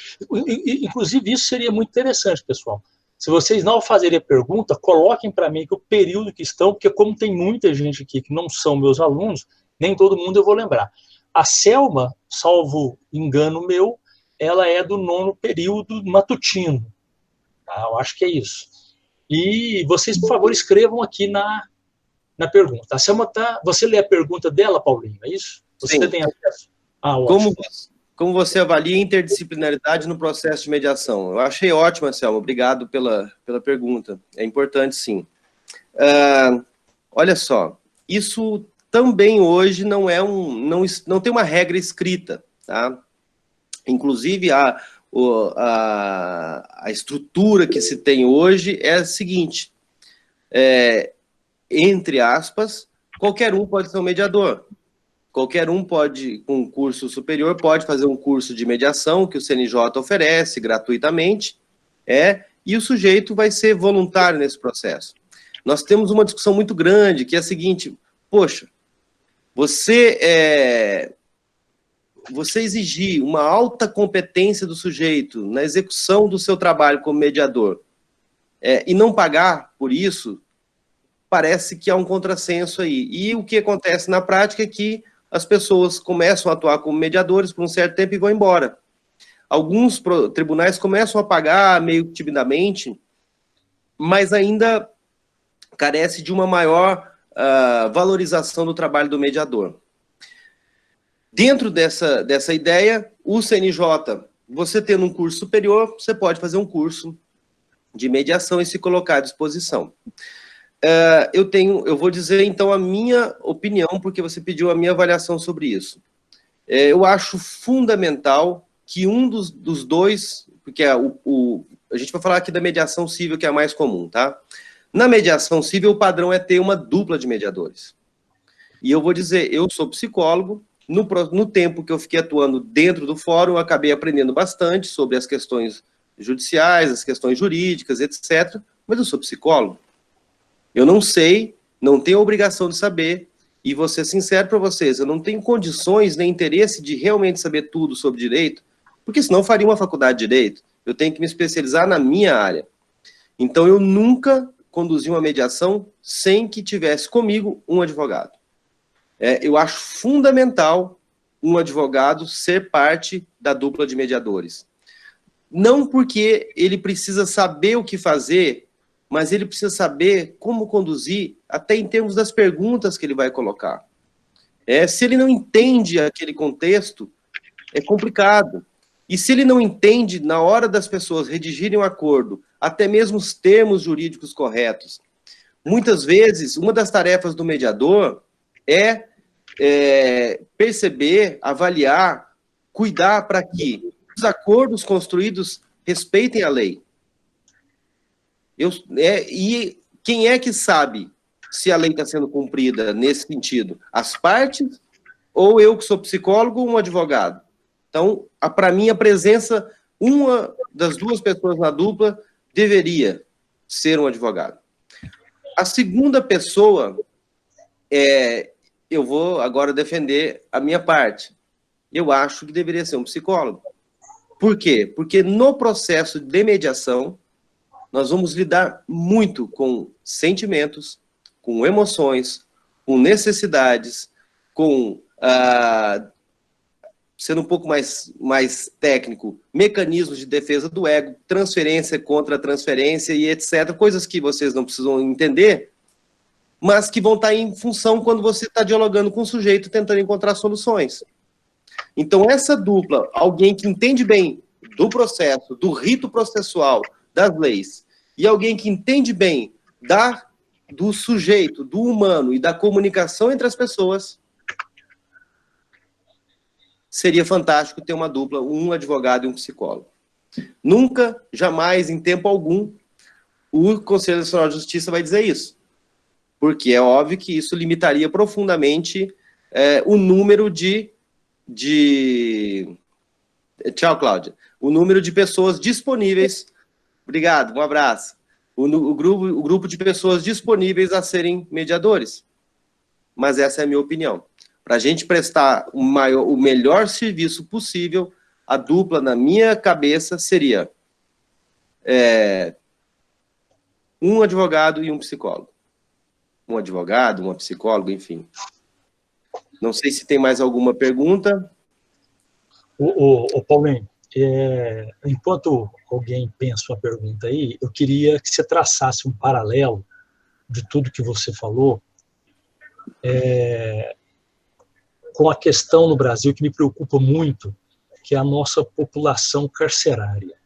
Inclusive, isso seria muito interessante, pessoal. Se vocês não fazerem a pergunta, coloquem para mim que o período que estão, porque como tem muita gente aqui que não são meus alunos, nem todo mundo eu vou lembrar. A Selma, salvo engano meu, ela é do 9º período matutino. Tá? Eu acho que é isso. E vocês, por favor, escrevam aqui na pergunta. A Selma você lê a pergunta dela, Paulinho, é isso? Você Sim. tem acesso? Ótimo. Como você avalia a interdisciplinaridade no processo de mediação? Eu achei ótimo, Selma. Obrigado pela pergunta. É importante, sim. Olha só, isso também hoje não tem uma regra escrita, tá? Inclusive, a estrutura que se tem hoje é a seguinte, entre aspas, qualquer um pode ser um mediador. Qualquer um pode, com um curso superior, pode fazer um curso de mediação que o CNJ oferece gratuitamente, e o sujeito vai ser voluntário nesse processo. Nós temos uma discussão muito grande, que é a seguinte, poxa, você exigir uma alta competência do sujeito na execução do seu trabalho como mediador e não pagar por isso, parece que há um contrassenso aí. E o que acontece na prática é que as pessoas começam a atuar como mediadores por um certo tempo e vão embora. Alguns tribunais começam a pagar meio timidamente, mas ainda carece de uma maior valorização do trabalho do mediador. Dentro dessa ideia, o CNJ, você tendo um curso superior, você pode fazer um curso de mediação e se colocar à disposição. Eu vou dizer, então, a minha opinião, porque você pediu a minha avaliação sobre isso. Eu acho fundamental que um dos dois, porque a gente vai falar aqui da mediação civil, que é a mais comum, tá? Na mediação civil, o padrão é ter uma dupla de mediadores. E eu vou dizer, eu sou psicólogo, no tempo que eu fiquei atuando dentro do fórum, eu acabei aprendendo bastante sobre as questões judiciais, as questões jurídicas, etc. Mas eu sou psicólogo. Eu não sei, não tenho a obrigação de saber, e vou ser sincero para vocês, eu não tenho condições nem interesse de realmente saber tudo sobre direito, porque senão eu faria uma faculdade de direito. Eu tenho que me especializar na minha área. Então, eu nunca conduzi uma mediação sem que tivesse comigo um advogado. Eu acho fundamental um advogado ser parte da dupla de mediadores. Não porque ele precisa saber o que fazer, mas ele precisa saber como conduzir, até em termos das perguntas que ele vai colocar. Se ele não entende aquele contexto, é complicado. E se ele não entende, na hora das pessoas redigirem um acordo, até mesmo os termos jurídicos corretos, Muitas vezes, uma das tarefas do mediador é perceber, avaliar, cuidar para que os acordos construídos respeitem a lei. E quem é que sabe se a lei está sendo cumprida nesse sentido? As partes, ou eu que sou psicólogo, ou um advogado? Então, para mim, a presença, uma das duas pessoas na dupla deveria ser um advogado. A segunda pessoa, eu vou agora defender a minha parte. Eu acho que deveria ser um psicólogo. Por quê? Porque no processo de mediação, nós vamos lidar muito com sentimentos, com emoções, com necessidades, com, sendo um pouco mais técnico, mecanismos de defesa do ego, transferência contra transferência e etc. Coisas que vocês não precisam entender, mas que vão estar em função quando você está dialogando com o sujeito, tentando encontrar soluções. Então, essa dupla, alguém que entende bem do processo, do rito processual, das leis, e alguém que entende bem do sujeito, do humano e da comunicação entre as pessoas, seria fantástico ter uma dupla, um advogado e um psicólogo. Nunca, jamais, em tempo algum, o Conselho Nacional de Justiça vai dizer isso. Porque é óbvio que isso limitaria profundamente o número Tchau, Cláudia. O número de pessoas disponíveis. Obrigado, um abraço. O grupo de pessoas disponíveis a serem mediadores. Mas essa é a minha opinião. Para a gente prestar o melhor serviço possível, a dupla, na minha cabeça, seria um advogado e um psicólogo. Um advogado, uma psicóloga, enfim. Não sei se tem mais alguma pergunta. Paulinho, enquanto alguém pensa uma pergunta aí, eu queria que você traçasse um paralelo de tudo que você falou com a questão no Brasil que me preocupa muito, que é a nossa população carcerária.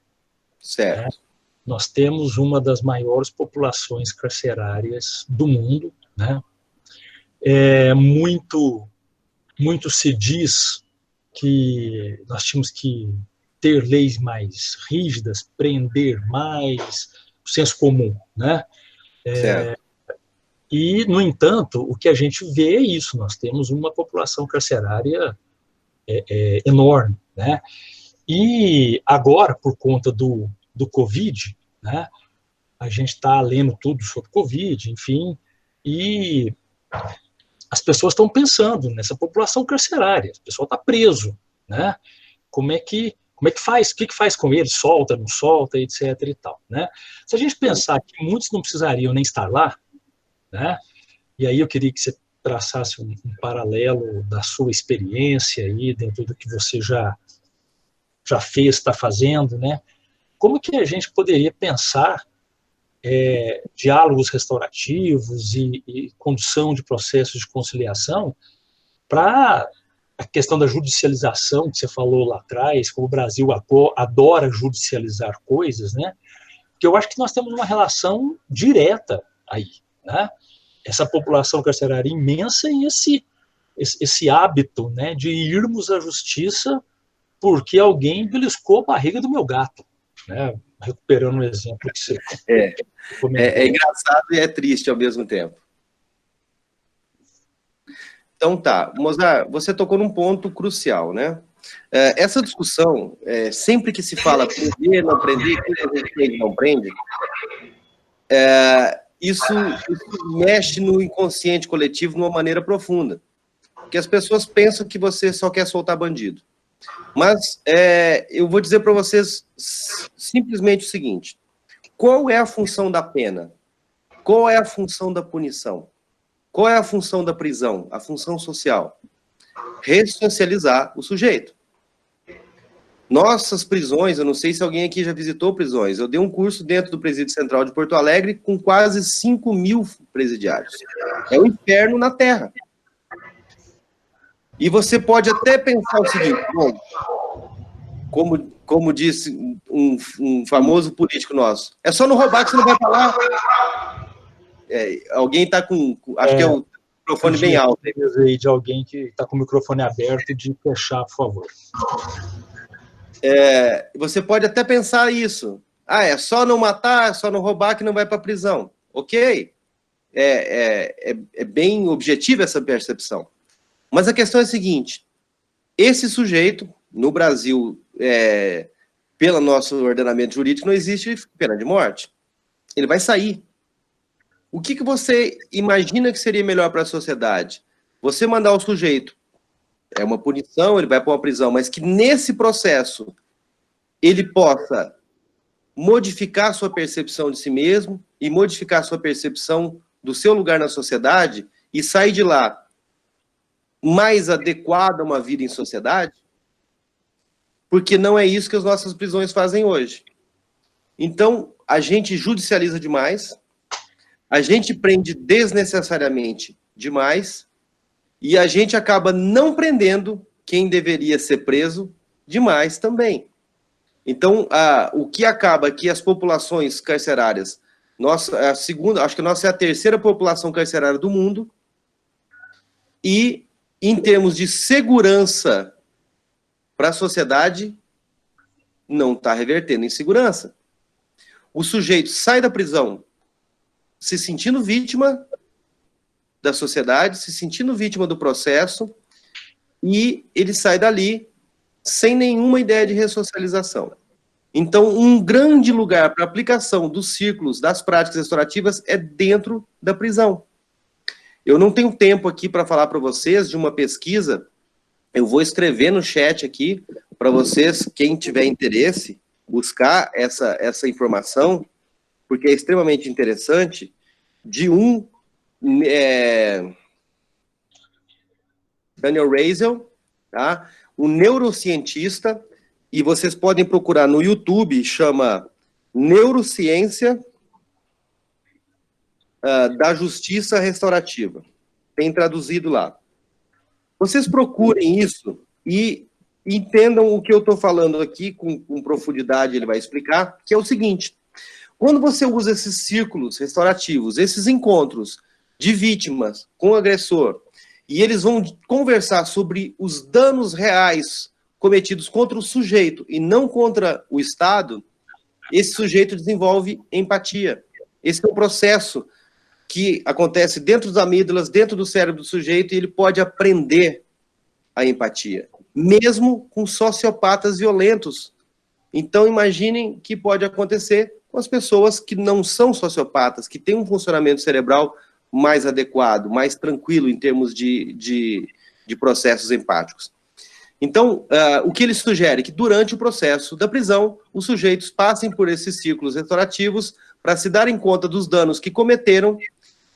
Certo. Nós temos uma das maiores populações carcerárias do mundo, né? Muito se diz que nós tínhamos que ter leis mais rígidas, prender mais, o senso comum, né? E, no entanto, o que a gente vê é isso, nós temos uma população carcerária enorme, né? E agora, por conta do Covid, né, a gente está lendo tudo sobre Covid, enfim, e as pessoas estão pensando nessa população carcerária, o pessoal está preso, né? Como é que faz? O que faz com ele? Solta, não solta, etc. e tal, né? Se a gente pensar que muitos não precisariam nem estar lá, né? E aí eu queria que você traçasse um paralelo da sua experiência aí, dentro do que você já fez, está fazendo, né? Como que a gente poderia pensar diálogos restaurativos e condução de processos de conciliação para a questão da judicialização que você falou lá atrás, como o Brasil adora judicializar coisas, né? Porque eu acho que nós temos uma relação direta aí, né? Essa população carcerária imensa e esse hábito, né, de irmos à justiça porque alguém beliscou a barriga do meu gato, né? Recuperando um exemplo que você comentou. É engraçado e é triste ao mesmo tempo. Então tá, Mozart, você tocou num ponto crucial, né? Essa discussão, sempre que se fala prender, não prender, quem não prende, isso mexe no inconsciente coletivo de uma maneira profunda. Porque as pessoas pensam que você só quer soltar bandido. Mas eu vou dizer para vocês simplesmente o seguinte: qual é a função da pena? Qual é a função da punição? Qual é a função da prisão? A função social? Ressocializar o sujeito. Nossas prisões, eu não sei se alguém aqui já visitou prisões, eu dei um curso dentro do Presídio Central de Porto Alegre com quase 5.000 presidiários. É o inferno na Terra. E você pode até pensar o seguinte: bom, como disse um famoso político nosso, é só não roubar que você não vai falar. Alguém está com... Acho que é o microfone bem alto. Aí de alguém que está com o microfone aberto, de fechar, por favor. Você pode até pensar isso. É só não matar, é só não roubar que não vai para a prisão. Ok. É bem objetiva essa percepção. Mas a questão é a seguinte. Esse sujeito, no Brasil, pelo nosso ordenamento jurídico, não existe pena de morte. Ele vai sair. O que você imagina que seria melhor para a sociedade? Você mandar o sujeito, é uma punição, ele vai para uma prisão, mas que nesse processo ele possa modificar sua percepção de si mesmo e modificar sua percepção do seu lugar na sociedade e sair de lá mais adequado a uma vida em sociedade? Porque não é isso que as nossas prisões fazem hoje. Então, a gente judicializa demais, a gente prende desnecessariamente demais e a gente acaba não prendendo quem deveria ser preso demais também. Então, o que acaba é que as populações carcerárias, acho que a nossa é a terceira população carcerária do mundo, e em termos de segurança para a sociedade, não está revertendo em segurança. O sujeito sai da prisão se sentindo vítima da sociedade, se sentindo vítima do processo, e ele sai dali sem nenhuma ideia de ressocialização. Então, um grande lugar para aplicação dos círculos, das práticas restaurativas, é dentro da prisão. Eu não tenho tempo aqui para falar para vocês de uma pesquisa, eu vou escrever no chat aqui, para vocês, quem tiver interesse, buscar essa informação, porque é extremamente interessante, de Daniel Razel, tá? Um neurocientista, e vocês podem procurar no YouTube, chama Neurociência da Justiça Restaurativa. Tem traduzido lá. Vocês procurem isso e entendam o que eu estou falando aqui, com profundidade ele vai explicar, que é o seguinte: quando você usa esses círculos restaurativos, esses encontros de vítimas com o agressor, e eles vão conversar sobre os danos reais cometidos contra o sujeito e não contra o Estado, esse sujeito desenvolve empatia. Esse é um processo que acontece dentro das amígdalas, dentro do cérebro do sujeito, e ele pode aprender a empatia, mesmo com sociopatas violentos. Então, imaginem que pode acontecer com as pessoas que não são sociopatas, que têm um funcionamento cerebral mais adequado, mais tranquilo em termos de processos empáticos. Então, o que ele sugere? Que durante o processo da prisão, os sujeitos passem por esses círculos restaurativos para se darem conta dos danos que cometeram,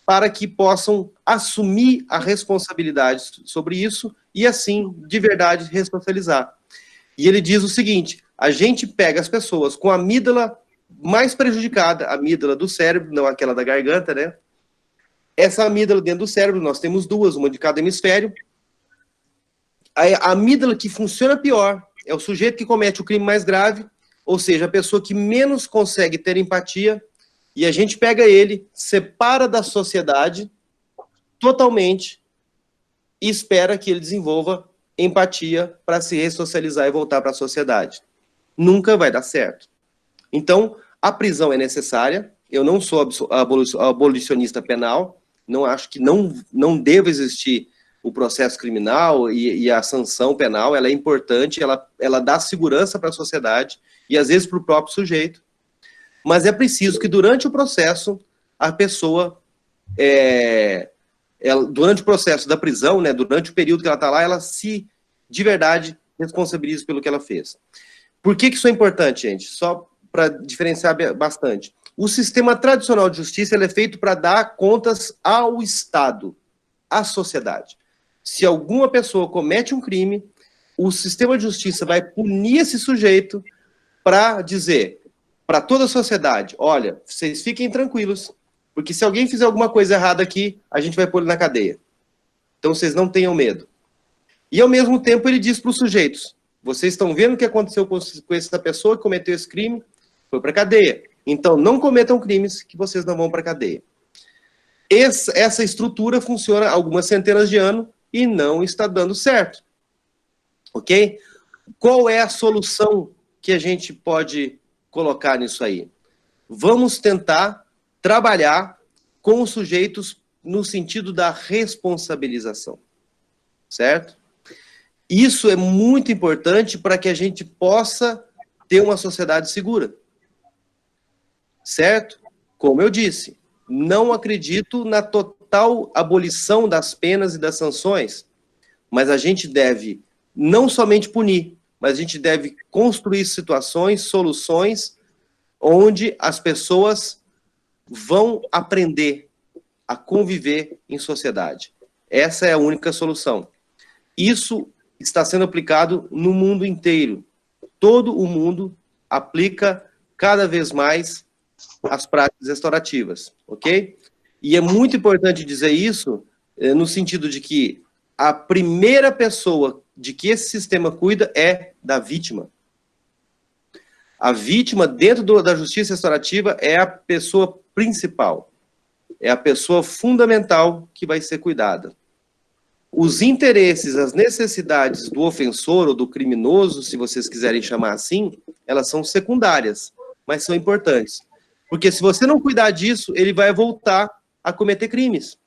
para que possam assumir a responsabilidade sobre isso e, assim, de verdade, ressocializar. E ele diz o seguinte: a gente pega as pessoas com a amígdala mais prejudicada, a amígdala do cérebro, não aquela da garganta, né? Essa amígdala dentro do cérebro, nós temos duas, uma de cada hemisfério. A amígdala que funciona pior é o sujeito que comete o crime mais grave, ou seja, a pessoa que menos consegue ter empatia, e a gente pega ele, separa da sociedade totalmente e espera que ele desenvolva empatia para se ressocializar e voltar para a sociedade. Nunca vai dar certo. Então, a prisão é necessária. Eu não sou abolicionista penal, não acho que não deva existir o processo criminal e a sanção penal. Ela é importante, ela dá segurança para a sociedade e às vezes para o próprio sujeito. Mas é preciso que durante o processo, a pessoa, durante o processo da prisão, né, durante o período que ela está lá, ela se, de verdade, responsabilize pelo que ela fez. Por que isso é importante, gente? Só para diferenciar bastante. O sistema tradicional de justiça ele é feito para dar contas ao Estado, à sociedade. Se alguma pessoa comete um crime, o sistema de justiça vai punir esse sujeito para dizer para toda a sociedade: olha, vocês fiquem tranquilos, porque se alguém fizer alguma coisa errada aqui, a gente vai pôr ele na cadeia. Então vocês não tenham medo. E ao mesmo tempo ele diz para os sujeitos: vocês estão vendo o que aconteceu com essa pessoa que cometeu esse crime? Foi para a cadeia. Então não cometam crimes que vocês não vão para a cadeia. essa estrutura funciona há algumas centenas de anos e não está dando certo. Ok? Qual é a solução que a gente pode colocar nisso aí? Vamos tentar trabalhar com os sujeitos no sentido da responsabilização, certo? Isso é muito importante para que a gente possa ter uma sociedade segura, certo? Como eu disse, não acredito na total abolição das penas e das sanções, mas a gente deve não somente punir, mas a gente deve construir situações, soluções, onde as pessoas vão aprender a conviver em sociedade. Essa é a única solução. Isso está sendo aplicado no mundo inteiro. Todo o mundo aplica cada vez mais as práticas restaurativas, ok? E é muito importante dizer isso no sentido de que a primeira pessoa de que esse sistema cuida é da vítima. A vítima, dentro da justiça restaurativa, é a pessoa principal. É a pessoa fundamental que vai ser cuidada. Os interesses, as necessidades do ofensor ou do criminoso, se vocês quiserem chamar assim, elas são secundárias, mas são importantes. Porque se você não cuidar disso, ele vai voltar a cometer crimes.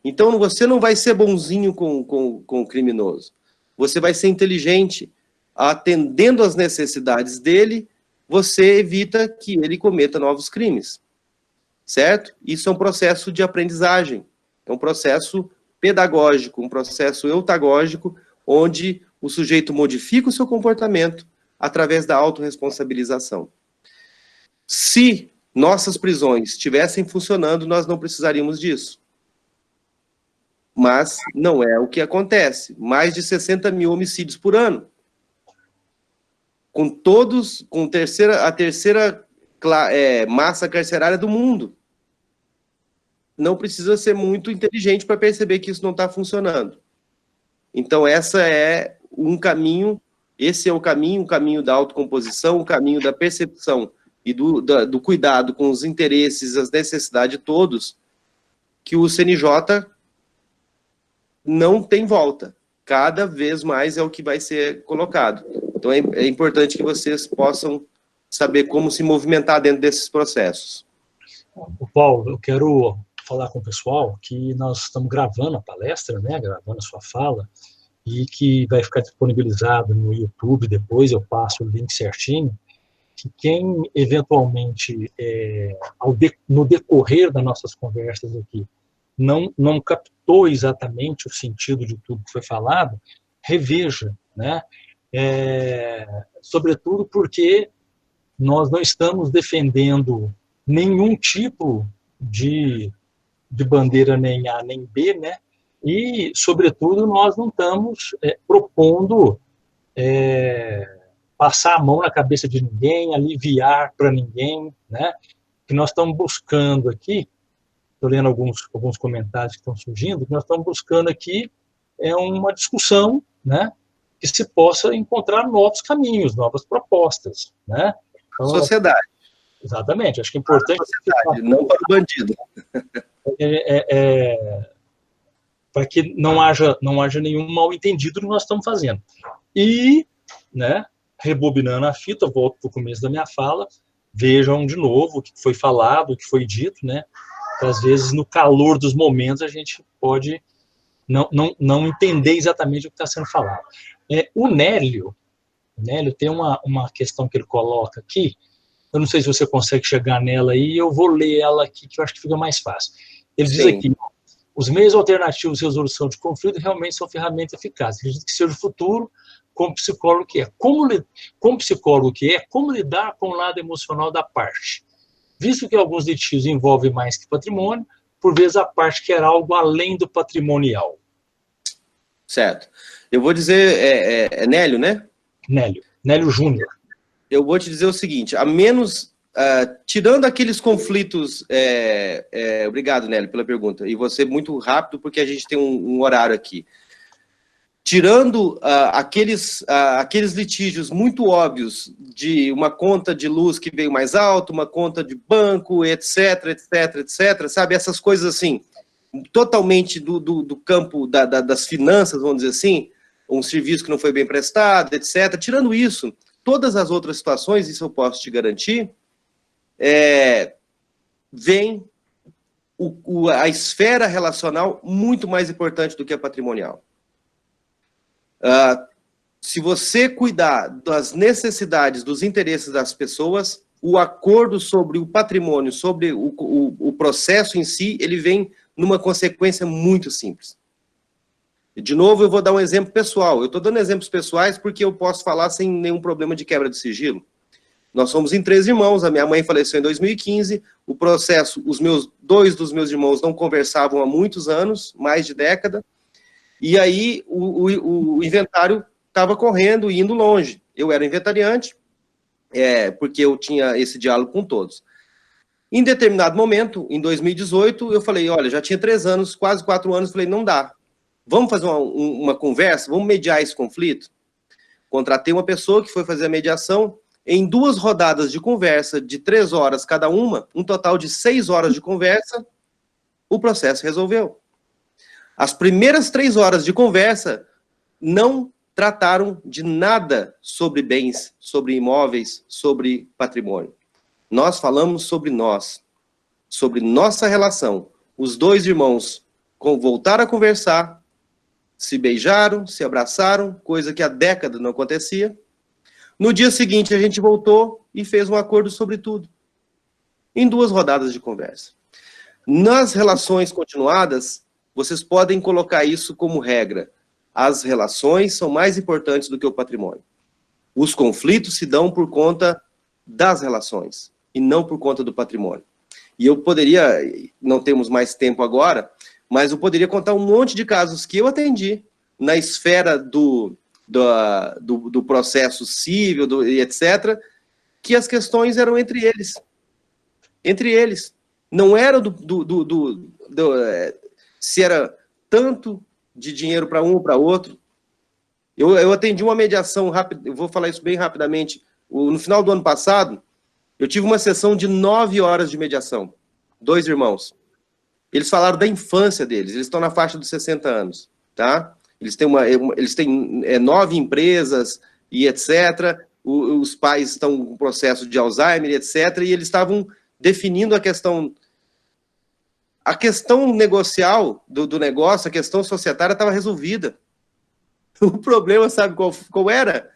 Então, você não vai ser bonzinho com o criminoso. Você vai ser inteligente. Atendendo às necessidades dele, você evita que ele cometa novos crimes. Certo? Isso é um processo de aprendizagem. É um processo pedagógico, um processo eutagógico, onde o sujeito modifica o seu comportamento através da autorresponsabilização. Se nossas prisões estivessem funcionando, nós não precisaríamos disso. Mas não é o que acontece. Mais de 60 mil homicídios por ano. Com a terceira massa carcerária do mundo. Não precisa ser muito inteligente para perceber que isso não está funcionando. Então, esse é o caminho da autocomposição, o caminho da percepção e do cuidado com os interesses, as necessidades de todos, que o CNJ não tem volta. Cada vez mais é o que vai ser colocado. Então, é importante que vocês possam saber como se movimentar dentro desses processos. Paulo, eu quero falar com o pessoal que nós estamos gravando a palestra, né, gravando a sua fala, e que vai ficar disponibilizado no YouTube depois, eu passo o link certinho, que quem eventualmente, no decorrer das nossas conversas aqui, não captou exatamente o sentido de tudo que foi falado, reveja, né? Sobretudo porque nós não estamos defendendo nenhum tipo de bandeira nem A nem B, né? E, sobretudo, nós não estamos propondo passar a mão na cabeça de ninguém, aliviar para ninguém, né? O que nós estamos buscando aqui, estou lendo alguns comentários que estão surgindo, que nós estamos buscando aqui uma discussão, né? Que se possa encontrar novos caminhos, novas propostas, né? Então, sociedade. Exatamente, acho que é importante... Sociedade, não para o bandido. Para que não haja nenhum mal-entendido no que nós estamos fazendo. E, né, rebobinando a fita, volto para o começo da minha fala, vejam de novo o que foi falado, o que foi dito, né? Que às vezes, no calor dos momentos, a gente pode não entender exatamente o que está sendo falado. O Nélio tem uma questão que ele coloca aqui, eu não sei se você consegue chegar nela aí, eu vou ler ela aqui, que eu acho que fica mais fácil. Ele diz aqui: os meios alternativos de resolução de conflito realmente são ferramentas eficazes. Acredito que seja o futuro, como psicólogo que é. Como psicólogo que é, como lidar com o lado emocional da parte. Visto que alguns litigios envolvem mais que patrimônio, por vezes a parte quer algo além do patrimonial. Certo. Eu vou dizer, Nélio, né? Nélio Júnior. Eu vou te dizer o seguinte, a menos... tirando aqueles conflitos... obrigado, Nélio, pela pergunta. E você muito rápido, porque a gente tem um horário aqui. tirando aqueles litígios muito óbvios de uma conta de luz que veio mais alto, uma conta de banco, etc, sabe? Essas coisas assim, totalmente do campo das finanças, vamos dizer assim, um serviço que não foi bem prestado, etc. Tirando isso, todas as outras situações, isso eu posso te garantir, vem a esfera relacional muito mais importante do que a patrimonial. Se você cuidar das necessidades, dos interesses das pessoas, o acordo sobre o patrimônio, sobre o processo em si, ele vem numa consequência muito simples. De novo, eu vou dar um exemplo pessoal. Eu estou dando exemplos pessoais porque eu posso falar sem nenhum problema de quebra de sigilo. Nós somos em 3 irmãos, a minha mãe faleceu em 2015, o processo, 2 dos meus irmãos não conversavam há muitos anos, mais de década, e aí o inventário estava correndo e indo longe. Eu era inventariante, porque eu tinha esse diálogo com todos. Em determinado momento, em 2018, eu falei, olha, já tinha 3 anos, quase 4 anos, falei, não dá. Vamos fazer uma conversa, vamos mediar esse conflito? Contratei uma pessoa que foi fazer a mediação. Em 2 rodadas de conversa, de 3 horas cada uma, um total de 6 horas de conversa, o processo resolveu. As primeiras 3 horas de conversa não trataram de nada sobre bens, sobre imóveis, sobre patrimônio. Nós falamos sobre nós, sobre nossa relação. Os 2 irmãos voltaram a conversar, se beijaram, se abraçaram, coisa que há décadas não acontecia. No dia seguinte, a gente voltou e fez um acordo sobre tudo. Em 2 rodadas de conversa. Nas relações continuadas, vocês podem colocar isso como regra. As relações são mais importantes do que o patrimônio. Os conflitos se dão por conta das relações e não por conta do patrimônio. E eu poderia, não temos mais tempo agora, mas eu poderia contar um monte de casos que eu atendi na esfera do processo civil, etc., que as questões eram entre eles. Entre eles. Não era se era tanto de dinheiro para um ou para outro. Eu atendi uma mediação rápida, eu vou falar isso bem rapidamente. No final do ano passado, eu tive uma sessão de 9 horas de mediação. 2 irmãos. Eles falaram da infância deles, eles estão na faixa dos 60 anos, tá? Eles têm 9 empresas e etc. Os pais estão com processo de Alzheimer, etc. E eles estavam definindo a questão negocial do negócio, a questão societária estava resolvida. O problema, sabe qual era?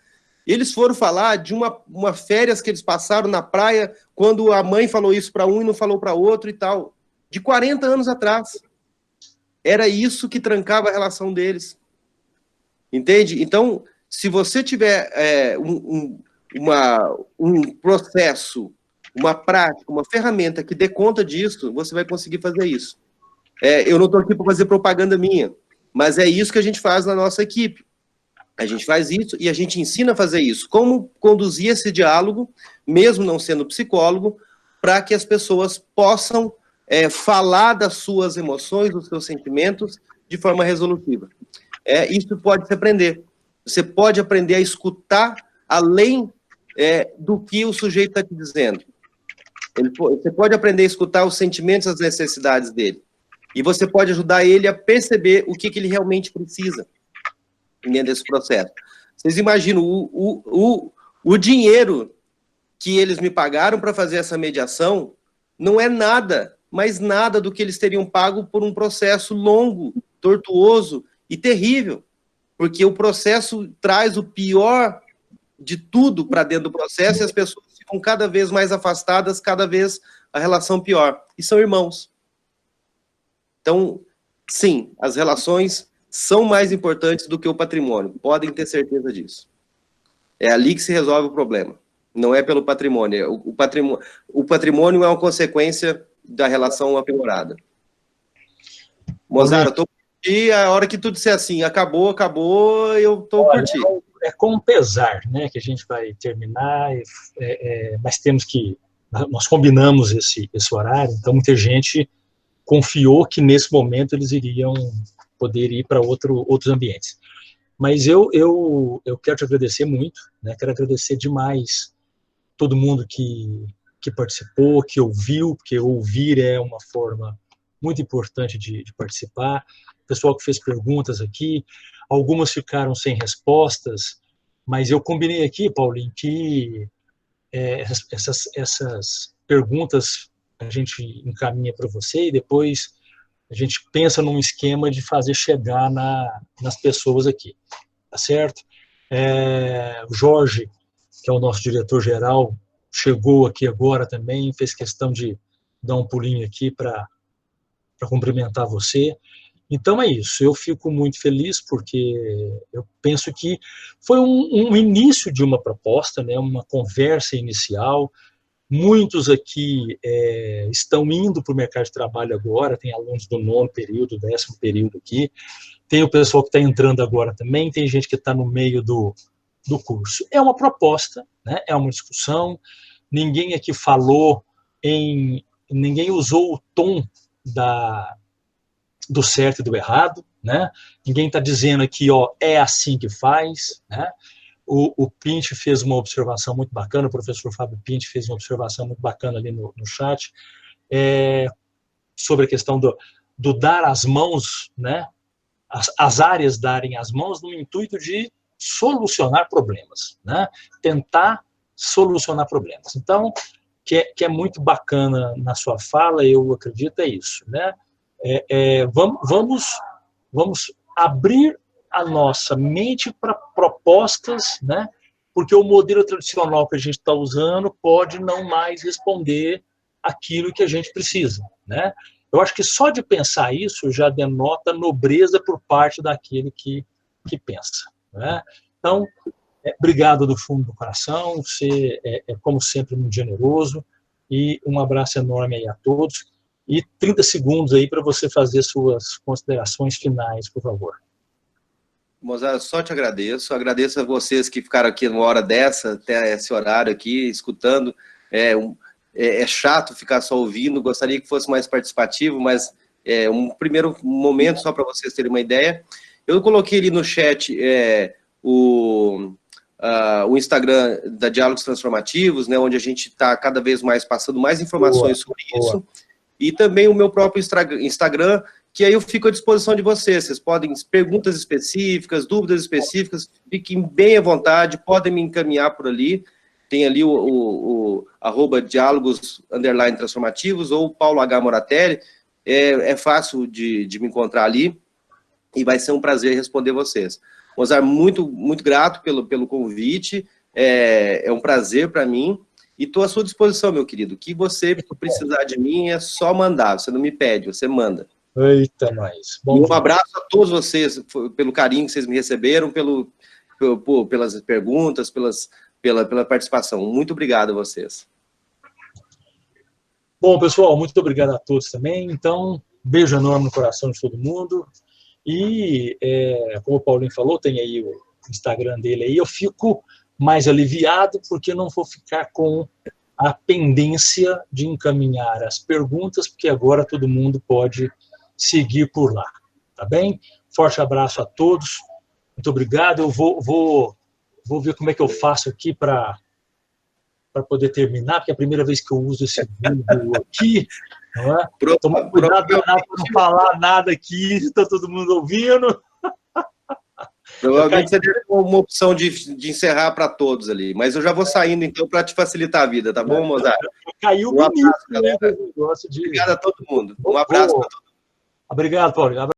Eles foram falar de uma férias que eles passaram na praia, quando a mãe falou isso para um e não falou para outro e tal. De 40 anos atrás. Era isso que trancava a relação deles. Entende? Então, se você tiver um processo, uma prática, uma ferramenta que dê conta disso, você vai conseguir fazer isso. Eu não estou aqui para fazer propaganda minha, mas é isso que a gente faz na nossa equipe. A gente faz isso e a gente ensina a fazer isso. Como conduzir esse diálogo, mesmo não sendo psicólogo, para que as pessoas possam falar das suas emoções, dos seus sentimentos, de forma resolutiva. Isso pode se aprender. Você pode aprender a escutar além do que o sujeito está te dizendo. Você pode aprender a escutar os sentimentos, as necessidades dele. E você pode ajudar ele a perceber o que ele realmente precisa dentro desse processo. Vocês imaginam o dinheiro que eles me pagaram para fazer essa mediação não é nada, mas nada do que eles teriam pago por um processo longo, tortuoso e terrível. Porque o processo traz o pior de tudo para dentro do processo e as pessoas ficam cada vez mais afastadas, cada vez a relação pior. E são irmãos. Então, sim, as relações são mais importantes do que o patrimônio. Podem ter certeza disso. É ali que se resolve o problema. Não é pelo patrimônio. O patrimônio é uma consequência da relação aprimorada. Mozart, eu estou e a hora que tu disser assim, acabou, eu estou por ti. É com pesar, né, que a gente vai terminar, mas nós combinamos esse horário, então muita gente confiou que nesse momento eles iriam poder ir para outros ambientes. Mas eu quero te agradecer muito, né? Quero agradecer demais todo mundo que participou, que ouviu, porque ouvir é uma forma muito importante de participar. O pessoal que fez perguntas aqui, algumas ficaram sem respostas, mas eu combinei aqui, Paulinho, que essas perguntas a gente encaminha para você e depois a gente pensa num esquema de fazer chegar nas pessoas aqui, tá certo? O Jorge, que é o nosso diretor-geral, chegou aqui agora também, fez questão de dar um pulinho aqui para cumprimentar você. Então é isso, eu fico muito feliz porque eu penso que foi um início de uma proposta, né, uma conversa inicial. Muitos aqui estão indo para o mercado de trabalho agora, tem alunos do 9º período, 10º período aqui, tem o pessoal que está entrando agora também, tem gente que está no meio do curso. É uma proposta, né? É uma discussão, ninguém aqui falou ninguém usou o tom do certo e do errado, né? Ninguém está dizendo aqui, ó, é assim que faz, né? O Pinti fez uma observação muito bacana, o professor Fábio Pinti fez uma observação muito bacana ali no chat, sobre a questão do dar as mãos, né? As áreas darem as mãos no intuito de solucionar problemas, né? Tentar solucionar problemas. Então, que é muito bacana na sua fala, eu acredito, é isso, né? Vamos abrir a nossa mente para propostas, né? Porque o modelo tradicional que a gente está usando pode não mais responder aquilo que a gente precisa, né? Eu acho que só de pensar isso já denota nobreza por parte daquele que pensa, né? Então, obrigado do fundo do coração, você como sempre, muito generoso, e um abraço enorme aí a todos, e 30 segundos aí para você fazer suas considerações finais, por favor. Mozart, só te agradeço a vocês que ficaram aqui numa hora dessa, até esse horário aqui, escutando. É chato ficar só ouvindo, gostaria que fosse mais participativo, mas um primeiro momento, só para vocês terem uma ideia. Eu coloquei ali no chat o Instagram da Diálogos Transformativos, né, onde a gente está cada vez mais passando mais informações sobre isso, e também o meu próprio Instagram, que aí eu fico à disposição de vocês. Vocês podem, perguntas específicas, dúvidas específicas, fiquem bem à vontade, podem me encaminhar por ali. Tem ali o @diálogos_transformativos ou Paulo H. Moratelli. É fácil de me encontrar ali e vai ser um prazer responder vocês. Mozart, muito, muito grato pelo convite, é um prazer para mim e estou à sua disposição, meu querido. O que você precisar de mim é só mandar, você não me pede, você manda. Eita, nós. Bom, um abraço a todos vocês, pelo carinho que vocês me receberam, pelas perguntas, pela participação. Muito obrigado a vocês. Bom, pessoal, muito obrigado a todos também. Então, beijo enorme no coração de todo mundo. E, como o Paulinho falou, tem aí o Instagram dele aí. Eu fico mais aliviado porque não vou ficar com a pendência de encaminhar as perguntas, porque agora todo mundo pode seguir por lá, tá bem? Forte abraço a todos, muito obrigado. Eu vou ver como é que eu faço aqui para poder terminar, porque é a primeira vez que eu uso esse Google aqui, não é? Toma cuidado para não falar nada aqui, está todo mundo ouvindo. Provavelmente você deve ter uma opção de encerrar para todos ali, mas eu já vou saindo então para te facilitar a vida, tá bom, Mozart? Caiu bonito, né? Obrigado a todo mundo. Um abraço para todos. Obrigado, Paulo.